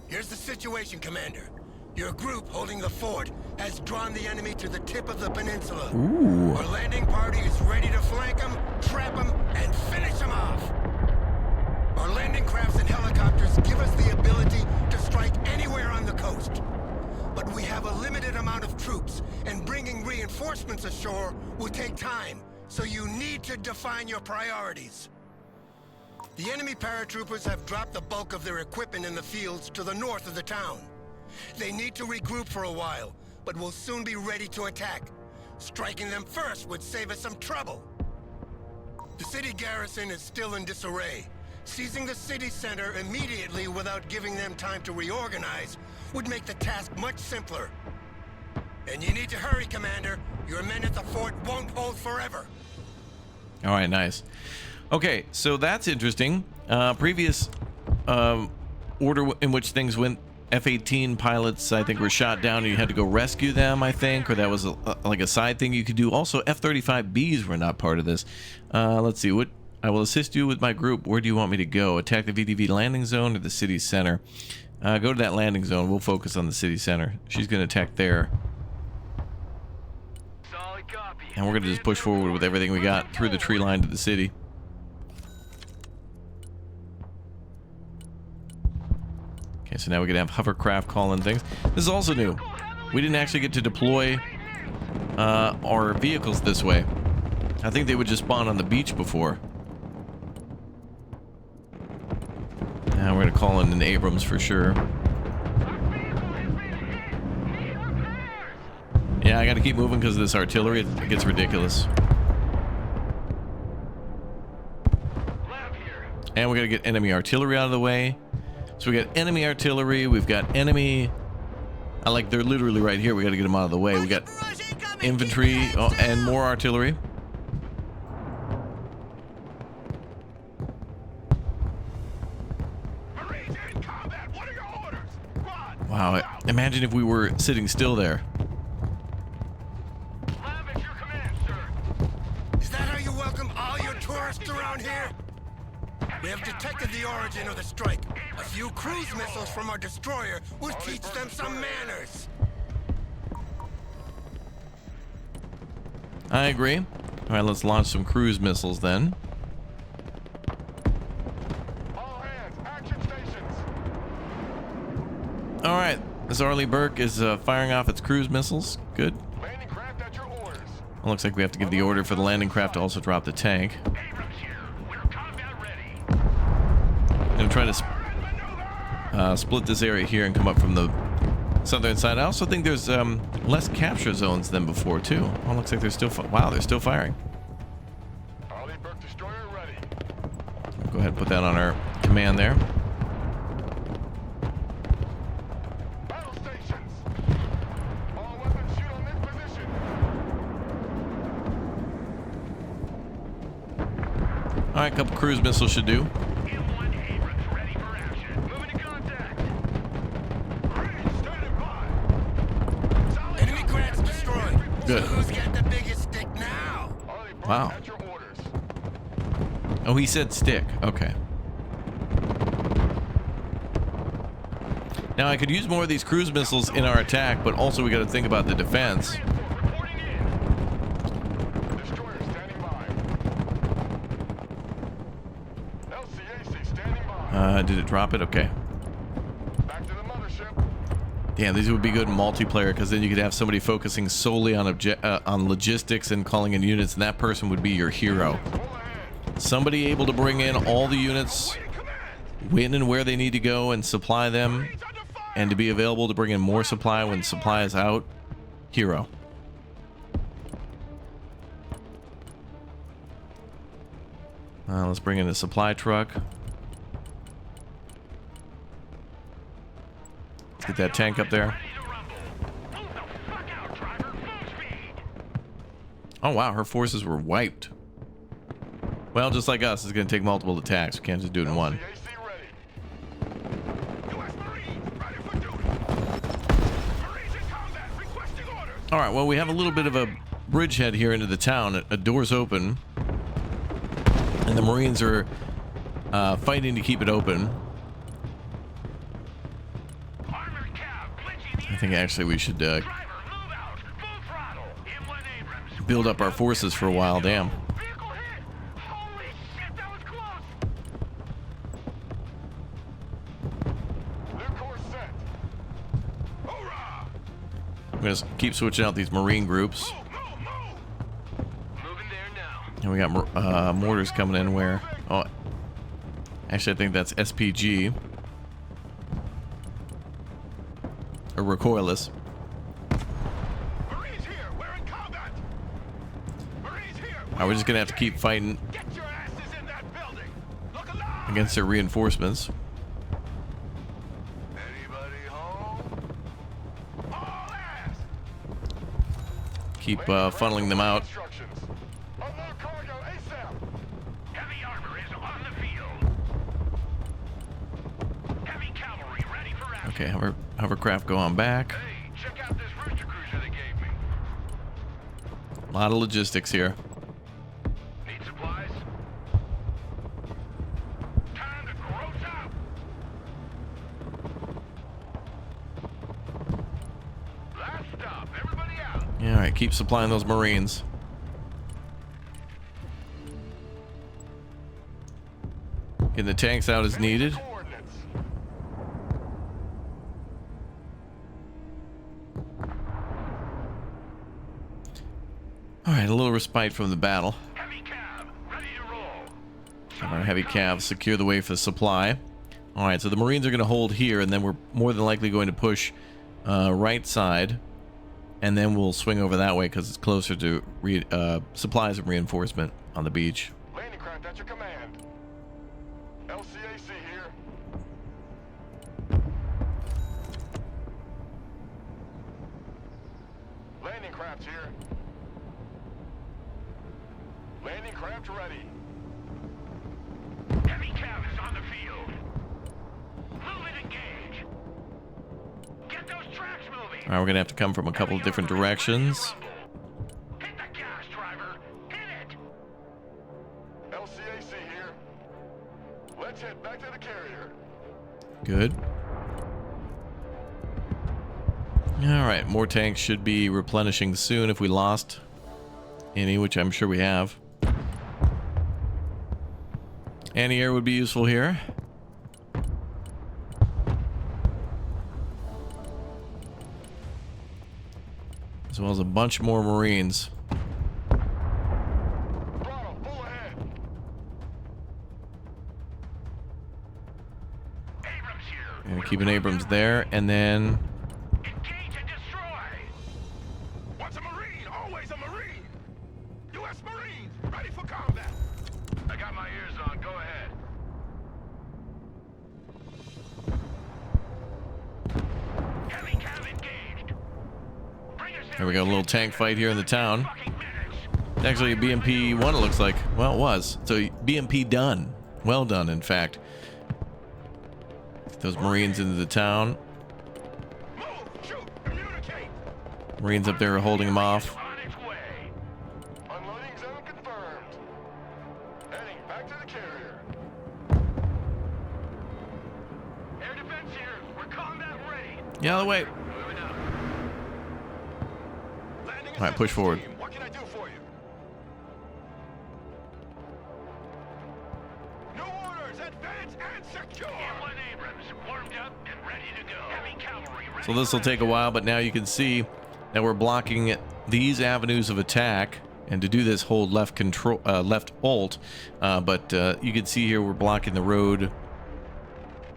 Here's the situation, Commander. Your group holding the fort has drawn the enemy to the tip of the peninsula. Ooh. Our landing party is ready to flank them, trap them, and finish them off. Our landing crafts and helicopters give us the ability to strike anywhere on the coast. But we have a limited amount of troops, and bringing reinforcements ashore will take time, so you need to define your priorities. The enemy paratroopers have dropped the bulk of their equipment in the fields to the north of the town. They need to regroup for a while, but will soon be ready to attack. Striking them first would save us some trouble. The city garrison is still in disarray. Seizing the city center immediately without giving them time to reorganize would make the task much simpler. And you need to hurry, Commander. Your men at the fort won't hold forever. All right, nice. Okay, so that's interesting. Previous order in which things went, F-18 pilots, I think, were shot down and you had to go rescue them, I think, or that was like a side thing you could do. Also, F-35Bs were not part of this. Let's see. I will assist you with my group. Where do you want me to go? Attack the VDV landing zone or the city center? Go to that landing zone. We'll focus on the city center. She's going to attack there. Solid copy. And we're going to just push forward with everything we got through the tree line to the city. Okay, so now we can have hovercraft calling things. This is also new. We didn't actually get to deploy our vehicles this way. I think they would just spawn on the beach before. Now we're going to call in an Abrams for sure. Yeah, I got to keep moving because of this artillery. It gets ridiculous. And we got to get enemy artillery out of the way. So we got enemy artillery. We've got enemy... they're literally right here. We got to get them out of the way. We got infantry and more artillery. Marines in combat. What are your orders? Squad. Wow, imagine if we were sitting still there. Lab at your command, sir. Is that how you welcome all your tourists around here? We have detected the origin of the strike. A few cruise missiles from our destroyer will teach them some manners. I agree. All right, let's launch some cruise missiles then. All hands, action stations. All right, Miss Arleigh Burke is firing off its cruise missiles. Good. Landing craft at your orders. Well, looks like we have to give the order for the landing craft to also drop the tank. Abrams here. We're combat ready. I'm going to try to split this area here and come up from the southern side. I also think there's less capture zones than before, too. Oh, looks like they're still... Wow, they're still firing. Arleigh Burke destroyer ready. Go ahead and put that on our command there. Battle stations. All weapons shoot on this position. All right, a couple cruise missiles should do. M1 Abrams ready for action. Moving to contact. Ready, standing by. Solid Enemy copy. craft's destroyed. Good. So who's got the biggest stick now? Arleigh Burke Wow. at your orders. Oh, he said stick. Okay. Now, I could use more of these cruise missiles in our attack, but also we got to think about the defense. Reporting in. Destroyer standing by. LCAC standing by. Did it drop it? Okay. Back to the mothership. Damn, these would be good in multiplayer because then you could have somebody focusing solely on logistics and calling in units, and that person would be your hero. Full ahead. Somebody able to bring in all the units, Waiting command. when and where they need to go and supply them, Marines under fire. and to be available to bring in more supply when supply is out. Hero. Let's bring in a supply truck. Let's get that tank up there. Ready to rumble. Move the fuck out, driver. Full speed. Oh wow, her forces were wiped. Well, just like us, it's going to take multiple attacks. We can't just do it in one. LCAC ready. U.S. Marines ready for duty. Marines in combat requesting orders. All right, well, we have a little bit of a bridgehead here into the town. A door's open, and the Marines are fighting to keep it open. Armored cab clinching the I think actually we should driver. Move out. Full throttle. M1 Abrams. build up our forces for a while. Damn. Vehicle hit. Holy shit, that was close. New course set. Hoorah! I'm going to keep switching out these Marine groups. Move, move, move. Moving there now. And we got mortars coming in where... Oh, actually, I think that's SPG. Or recoilless. Marines here. We're in combat. Marines here. All right, we're just going to have to keep fighting Get your asses in that building. Look alive. against their reinforcements. Anybody home? All ass. Keep funneling them out. Instructions. Unload cargo ASAP. Heavy armor is on the field. Heavy cavalry ready for action. Okay, hovercraft go on back. Hey, check out this rooster cruiser they gave me. A lot of logistics here. Need supplies? Time to gross out. Last stop. Everybody out. Yeah, all right, keep supplying those Marines. Getting the tanks out as needed. Coordinates. All right, a little respite from the battle. Heavy cab. Ready to roll. Have our heavy calves secure the way for the supply. All right, so the Marines are going to hold here, and then we're more than likely going to push right side, and then we'll swing over that way because it's closer to supplies and reinforcement on the beach. Landing craft at your command. LCAC here. Landing craft here. Landing craft ready. Heavy cav is on the field. Move and engage. Get those tracks moving. All right, we're going to have to come from a couple of different directions. Hit the gas, driver. Hit it. LCAC here. Let's head back to the carrier. Good. All right, more tanks should be replenishing soon if we lost any, which I'm sure we have. Anti-air would be useful here. as well as a bunch more Marines. Throttle, full ahead. Abrams here. And keeping Abrams there, and then Engage and destroy. Once a Marine, always a Marine. U.S. Marines, ready for combat. I got my ears on. Go ahead. Heavy cav engaged. Bring us here we go, a little tank fight here in the town. fucking minutes. It's actually a BMP-1, it looks like. Well, it was. So BMP done. Well done, in fact. Get those Marines into the town. Move, shoot, communicate. Marines up there are holding them off. On its way. Unloading zone confirmed. Heading back to the carrier. Air defense here. We're combat ready. Get out of the way. Moving up. Landing All right, push assistance forward. team. What can I do for you? New orders. Advance and secure. M1 Abrams warmed up and ready to go. Heavy cavalry ready. So this will take a while, but now you can see that we're blocking these avenues of attack. And to do this, hold left control, left alt. But you can see here we're blocking the road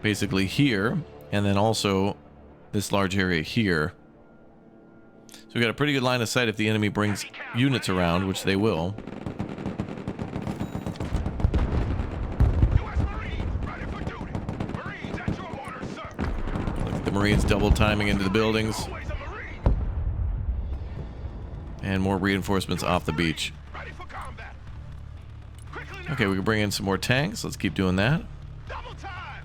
basically here, and then also this large area here. So we got a pretty good line of sight if the enemy brings units around, which they will. U.S. Marines ready for duty. Marines at your orders, sir. Look at the Marines double timing into the buildings, Always a Marine. and more reinforcements off the beach. Ready for combat. Quickly now. Okay, we can bring in some more tanks. Let's keep doing that. Double time.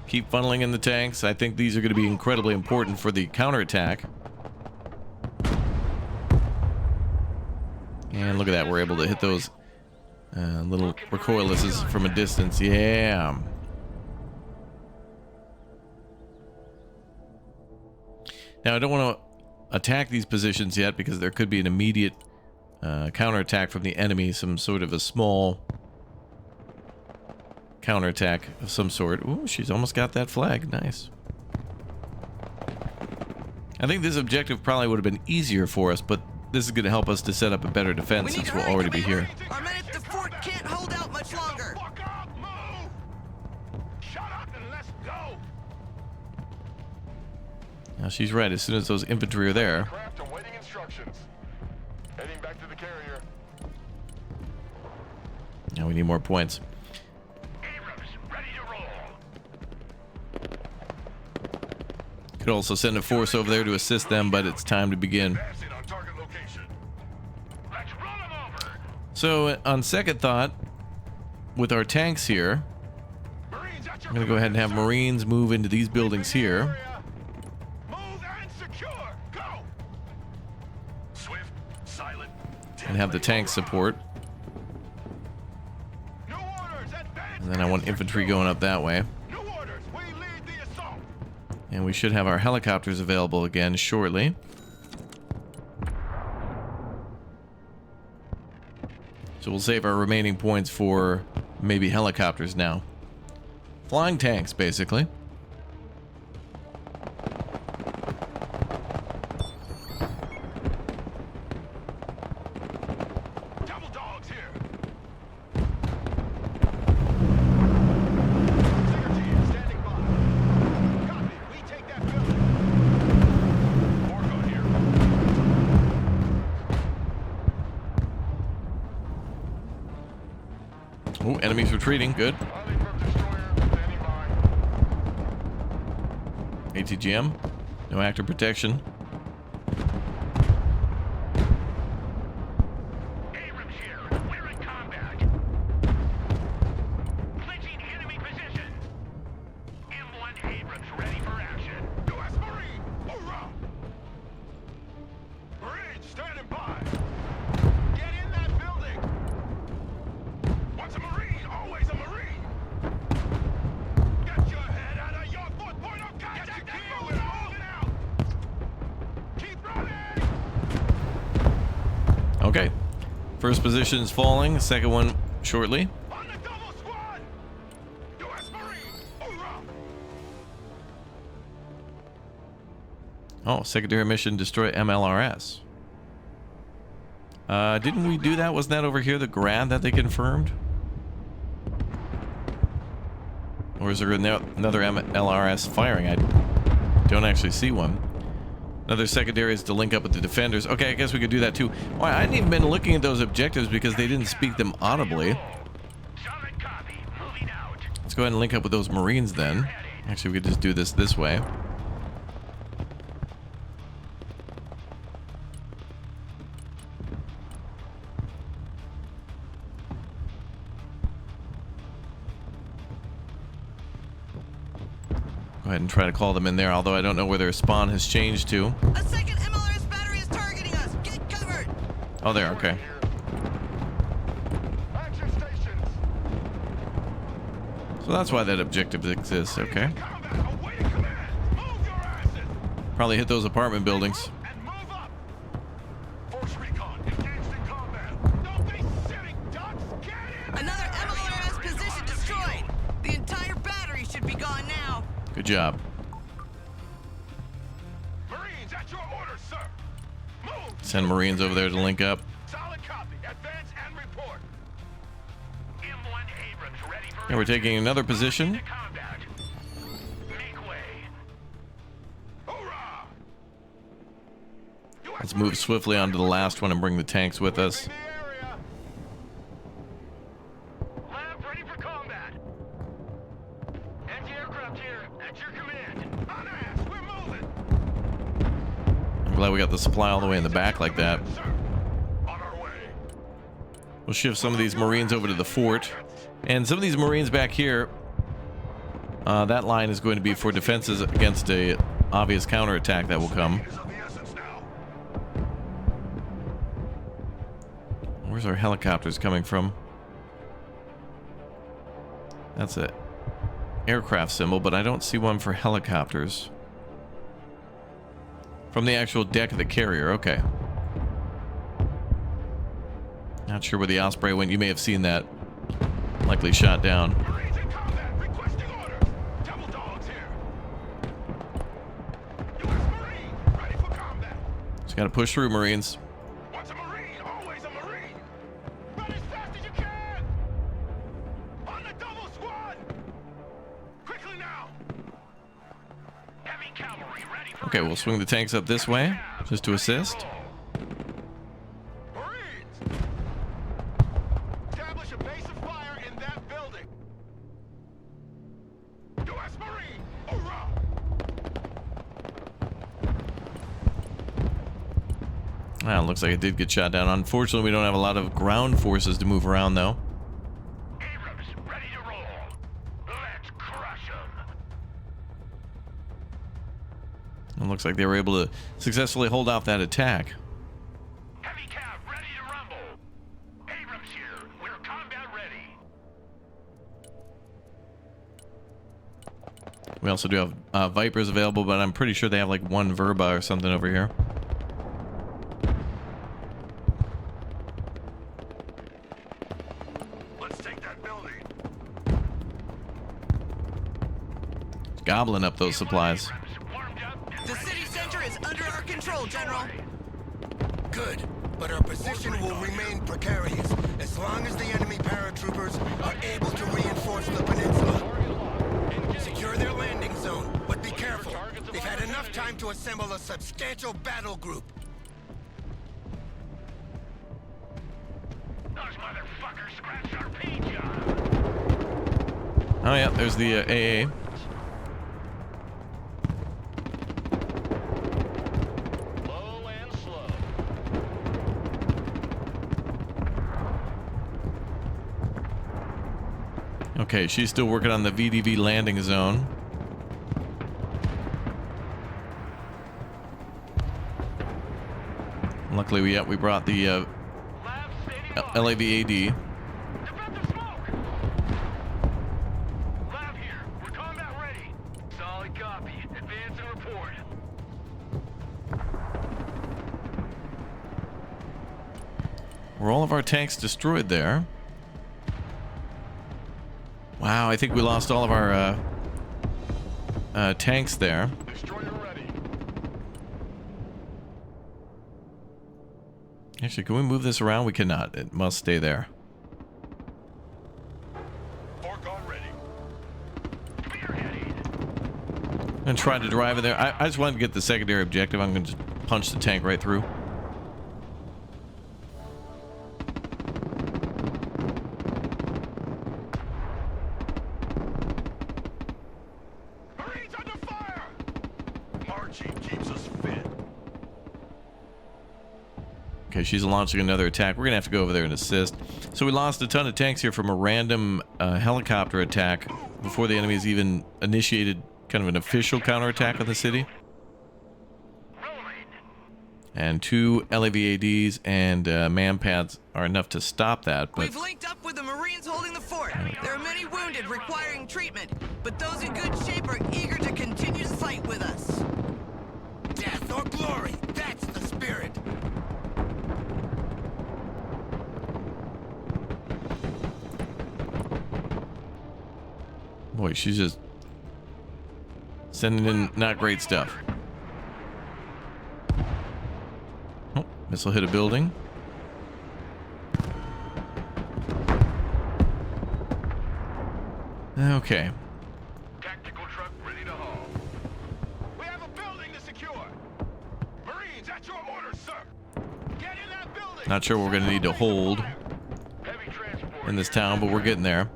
Keep funneling in the tanks. I think these are going to be incredibly important for the counterattack. And look at that, we're able to hit those little recoillesses from a distance. Yeah. Now, I don't want to attack these positions yet because there could be an immediate counterattack from the enemy, some sort of a small counterattack of some sort. Ooh, she's almost got that flag. Nice. I think this objective probably would have been easier for us, but this is going to help us to set up a better defense We need since to we'll hurry, already be Commander. here. Our men at the fort can't hold out much longer. Fuck up. Move. Shut up and let's go. Now she's right. As soon as those infantry are there, Craft awaiting instructions. Heading back to the carrier. now we need more points. Abrams ready to roll. Could also send a force over there to assist them, but it's time to begin. Advancing on target location. Let's run them over. So on second thought, with our tanks here, Marines at your I'm going to go ahead and have Marines move into these buildings here. area. Move and secure. Go. Swift, silent. And have the tank support. New orders. Advance. And then I want infantry going up that way. New orders. We lead the assault. And we should have our helicopters available again shortly. So we'll save our remaining points for maybe helicopters now. Flying tanks, basically. Double dogs here. Secretary standing by. Copy. We take that building. Orgo here. Oh, enemies retreating. Good. Hunting from destroyer standing by. ATGM. No active protection. Abrams here. We're in combat. Clinching enemy position. M1 Abrams ready for action. U.S. Marine, hoorah! Marines standing by. Get in that building. Once a Marine, always a Marine. Get your head out of your foot. Point of contact. Get your gear. We're moving out. Keep running. Okay. First position is falling. Second one shortly. On the double squad. U.S. Marine, hoorah! Oh, secondary mission, destroy MLRS. Didn't we do that? Wasn't that over here the grad that they confirmed? Or is there another MLRS firing? I don't actually see one. Another secondary is to link up with the defenders. Okay, I guess we could do that too. Well, I hadn't even been looking at those objectives because they didn't speak them audibly. Let's go ahead and link up with those Marines then. Actually, we could just do this way. Go ahead and try to call them in there, although I don't know where their spawn has changed to. A second MLRS battery is targeting us. Get covered. Oh, there, okay. Action stations. So that's why that objective exists, okay. Combat awaiting command. Move your asses. Probably hit those apartment buildings. And move up. Force recon engaged in combat. Don't be sitting ducks. Get in. Another MLRS position destroyed. The entire battery should be gone now. Good job. Marines at your orders, sir. Move. Send Marines over there to link up. Solid copy. Advance and report. M1 Abrams ready for. And we're taking another position. Combat. Make way. Hoorah! Let's move swiftly onto the last one and bring the tanks with us. In the area. Lab ready for combat. Anti-aircraft here. At your command. On ass. We're moving. I'm glad we got the supply all the way in the back like that. Sir. On our way. We'll shift some of these Marines over to the fort. And some of these Marines back here, that line is going to be for defenses against a obvious counterattack that will come. Is of the essence now. Where's our helicopters coming from? That's a aircraft symbol, but I don't see one for helicopters. From the actual deck of the carrier, okay. Not sure where the Osprey went. You may have seen that. Likely shot down. Marines in combat. Requesting orders. Double dogs here. U.S. Marine. Ready for combat. Just gotta push through, Marines. Once a Marine, always a Marine. Run as fast as you can. On the double squad. Quickly now. Heavy cavalry ready for. Okay, we'll swing the tanks up this way, just to assist. Marines. Establish a base of fire in that building. U.S. Marine. Hoorah! Ah, looks like it did get shot down. Unfortunately, we don't have a lot of ground forces to move around, though. Abrams, ready to roll. Let's crush them. It looks like they were able to successfully hold off that attack. Heavy cav, ready to rumble. Abrams here. We're combat ready. We also do have Vipers available, but I'm pretty sure they have like one Verba or something over here. Let's take that building. Gobbling up those supplies. Abrams, warmed up. and The ready city to center go. is under our control, General. Good, but our position will remain precarious as long as the enemy paratroopers are able to reinforce the peninsula. Secure their landing zone, but be careful. They've had enough time to assemble a substantial battle group. Those motherfuckers scratched our paint job. Oh yeah, there's the AA. Low and slow. Okay, she's still working on the VDV landing zone. Luckily, we brought the Lab standing by. LAVAD. Defend the smoke. Lab here. We're combat ready. Solid copy. Advance and report. Were all of our tanks destroyed there? Wow, I think we lost all of our tanks there. Destroyer ready. Actually, can we move this around? We cannot. It must stay there. Fork on ready. And try to drive in there. I just wanted to get the secondary objective. I'm going to just punch the tank right through. Marines under fire! Marching keeps us fit. Okay, she's launching another attack. We're going to have to go over there and assist. So we lost a ton of tanks here from a random helicopter attack before the enemy's even initiated kind of an official counterattack on the city. And 2 LAVADs and man-pads are enough to stop that. But We've linked up with the Marines holding the fort. There are many wounded requiring treatment, but those in good shape are eager to continue the fight with us. Death or glory, that's the spirit. boy, she's just sending in not great stuff. Oh, missile hit a building. Okay. Tactical truck ready to haul. We have a building to secure. Marines, at your orders, sir. Get in that building. Not sure we're going to need to hold Heavy transport in this here. town, but we're getting there.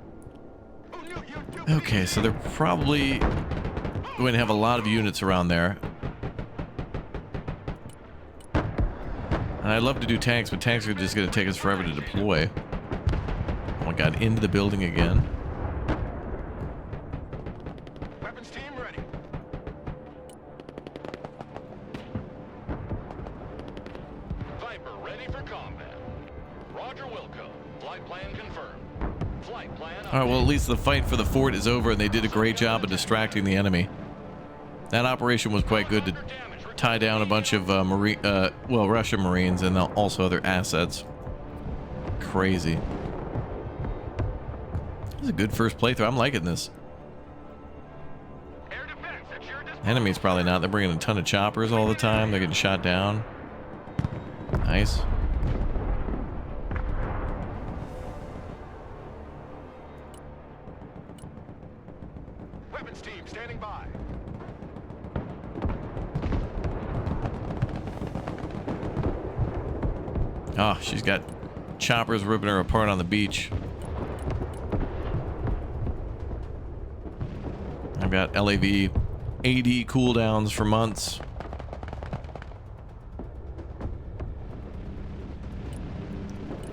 Who knew you'd do Okay, so they're probably going to have a lot of units around there. And I'd love to do tanks, but tanks are just going to take us forever to deploy. Oh my god, into the building again. Weapons team ready. Viper ready for combat. Roger Wilco. Flight plan confirmed. Flight plan Alright, well at least the fight for the fort is over and they did a great job of distracting the enemy. That operation was quite good to tie down a bunch of Russian Marines and also other assets. Crazy. This is a good first playthrough. I'm liking this. Air defense at your disposal. Enemies probably not. They're bringing a ton of choppers all the time. They're getting shot down. Nice. Weapons team standing by. Oh, she's got choppers ripping her apart on the beach. I've got LAV AD cooldowns for months.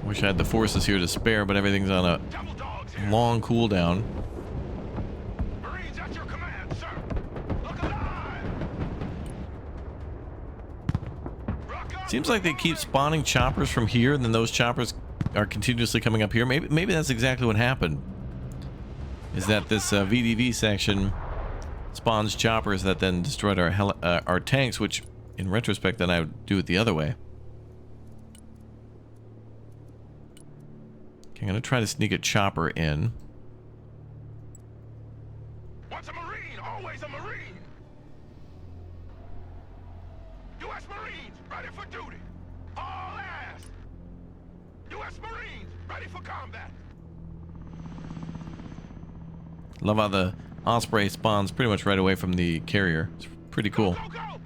Wish I had the forces here to spare, but everything's on a Double dogs here. long cooldown. Marines at your command, sir. Look alive. Rock up. Seems like they keep spawning choppers from here, and then those choppers are continuously coming up here. Maybe that's exactly what happened. Is that this VDV section spawns choppers that then destroyed our tanks, which in retrospect then I would do it the other way. Okay, I'm gonna try to sneak a chopper in. Once a Marine, always a Marine. U.S. Marines, ready for duty. All ass. U.S. Marines, ready for combat. Love how the Osprey spawns pretty much right away from the carrier. It's pretty cool. Go, go, go.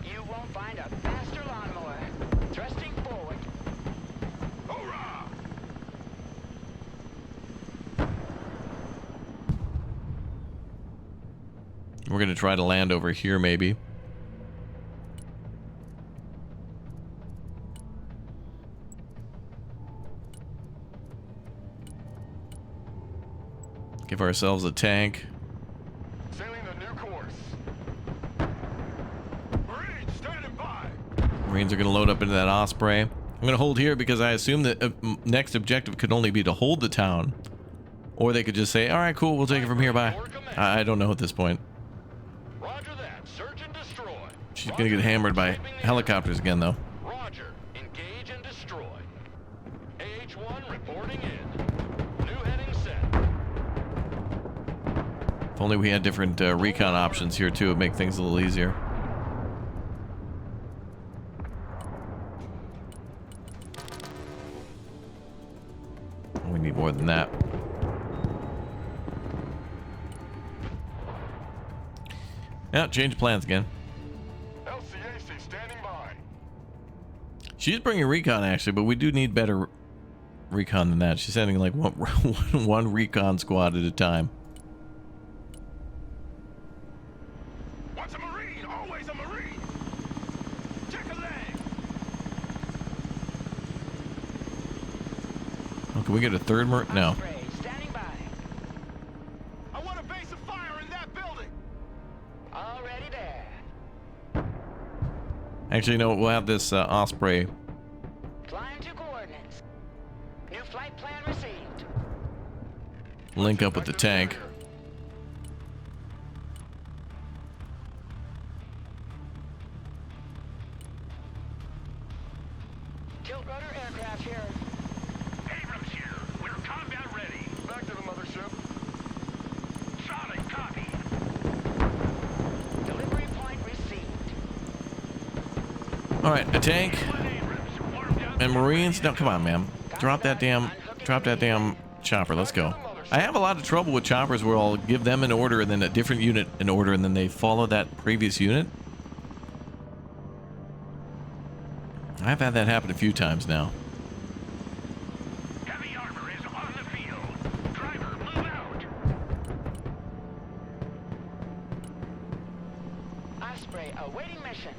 You won't find a faster lawnmower. Thrusting forward. Hoorah! We're gonna try to land over here maybe. Give ourselves a tank. Sailing the new course. Marines, standing by. Marines are going to load up into that Osprey. I'm going to hold here because I assume that next objective could only be to hold the town. Or they could just say, all right, cool, we'll take it from here, bye. I don't know at this point. Roger that. Search and destroy. She's going to get hammered by helicopters again, though. Roger. Engage and destroy. AH-1 reporting in. New heading set. If only we had different recon options here, too. It'd make things a little easier. more than that. Yeah, change plans again. LCAC standing by. She's bringing recon actually, but we do need better recon than that. She's sending like one recon squad at a time. Once a Marine, always a Marine. Check a leg. Oh, can we get a third No. Osprey, standing by. I want a base of fire in that building. Already there. Actually, no, we'll have this Osprey. Flying to coordinates. New flight plan received. Link up with the tank. Tilt rotor aircraft here. Abrams here. We're combat ready. Back to the mothership. Solid copy. Delivery point received. All right, a tank Abrams, warmed up. and Marines. No, come on, man. Drop that damn chopper. Let's go. I have a lot of trouble with choppers where I'll give them an order and then a different unit an order and then they follow that previous unit. I've had that happen a few times now. Heavy armor is on the field. Driver, move out. Osprey awaiting mission.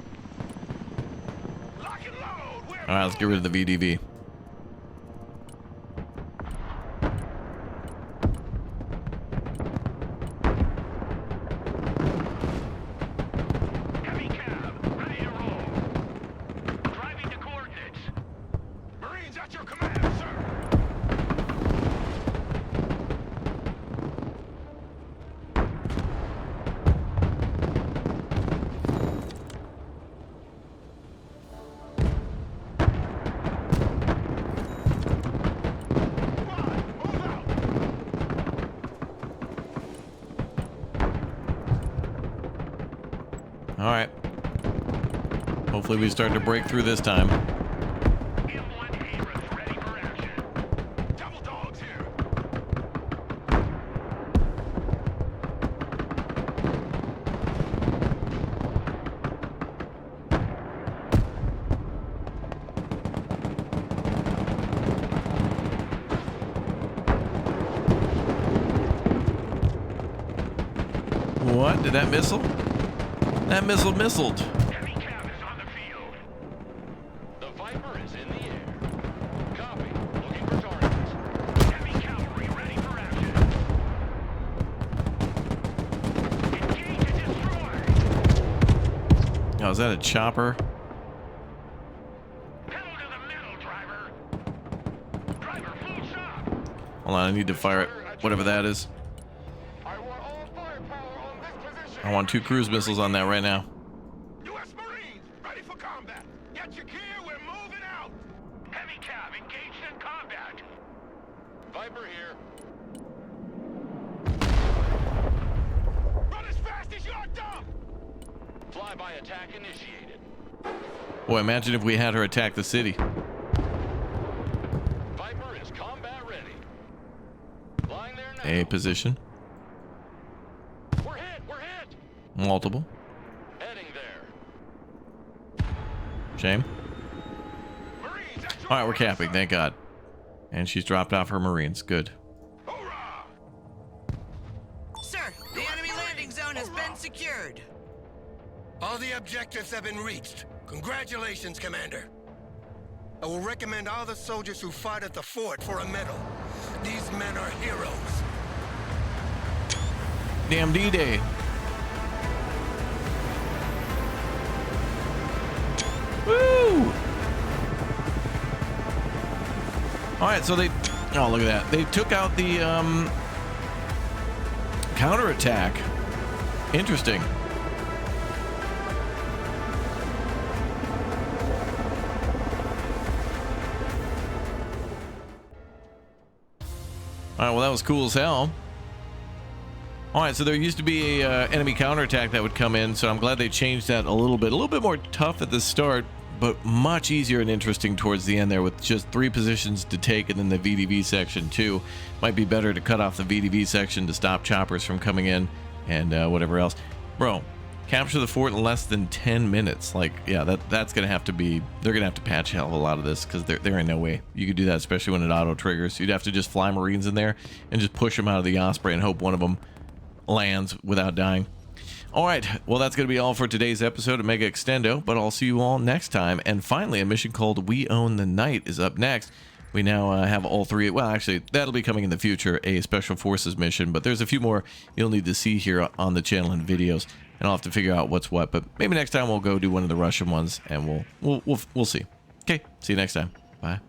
Lock and load. We're All right, let's get rid of the VDV. heavy cab. Ready to roll. Driving to coordinates. Marines at your command, sir. Move out. All right. Hopefully we start to break through this time. M1 Abrams ready for action. Double dogs here. What? Did that missile? That missile missiled. Heavy cab is on the field. The Viper is in the air. Copy. Looking for targets. Heavy cavalry ready for action. Engage and destroy. Oh, is that a chopper? Pedal to the metal, driver. Driver, full shot. Hold on, I need to fire it. Whatever that is. I want all firepower on this position. I want 2 cruise missiles on that right now. U.S. Marines, ready for combat. Get your gear, we're moving out. Heavy cab engaged in combat. Viper here. Run as fast as your dumb. Flyby attack initiated. Boy, imagine if we had her attack the city. Viper is combat ready. Flying there now. A position. We're hit. We're hit. Multiple. Heading there. Shame. Marines, at your All right, we're orders, capping. sir. Thank God. And she's dropped off her Marines. Good. Hoorah! Sir, the enemy landing zone has been secured. All the objectives have been reached. Congratulations, Commander. I will recommend all the soldiers who fought at the fort for a medal. These men are heroes. Damn D-Day. Woo! All right, so they... Oh, look at that. They took out the counterattack. Interesting. All right, well, that was cool as hell. All right, so there used to be a enemy counterattack that would come in, so I'm glad they changed that a little bit more tough at the start. but much easier and interesting towards the end there, with just 3 positions to take, and then the VDV section too. Might be better to cut off the VDV section to stop choppers from coming in and whatever else. Bro, capture the fort in less than 10 minutes. Like, yeah, that's gonna have to be, they're gonna have to patch a hell of a lot of this, because there ain't no way you could do that, especially when it auto triggers. You'd have to just fly Marines in there and just push them out of the Osprey and hope one of them lands without dying. All right, well, that's going to be all for today's episode of Mega Extendo, but I'll see you all next time. And finally, a mission called We Own the Night is up next. We now have all 3, well, actually, that'll be coming in the future, a Special Forces mission, but there's a few more you'll need to see here on the channel in videos, and I'll have to figure out what's what, but maybe next time we'll go do one of the Russian ones, and we'll see. Okay, see you next time. Bye.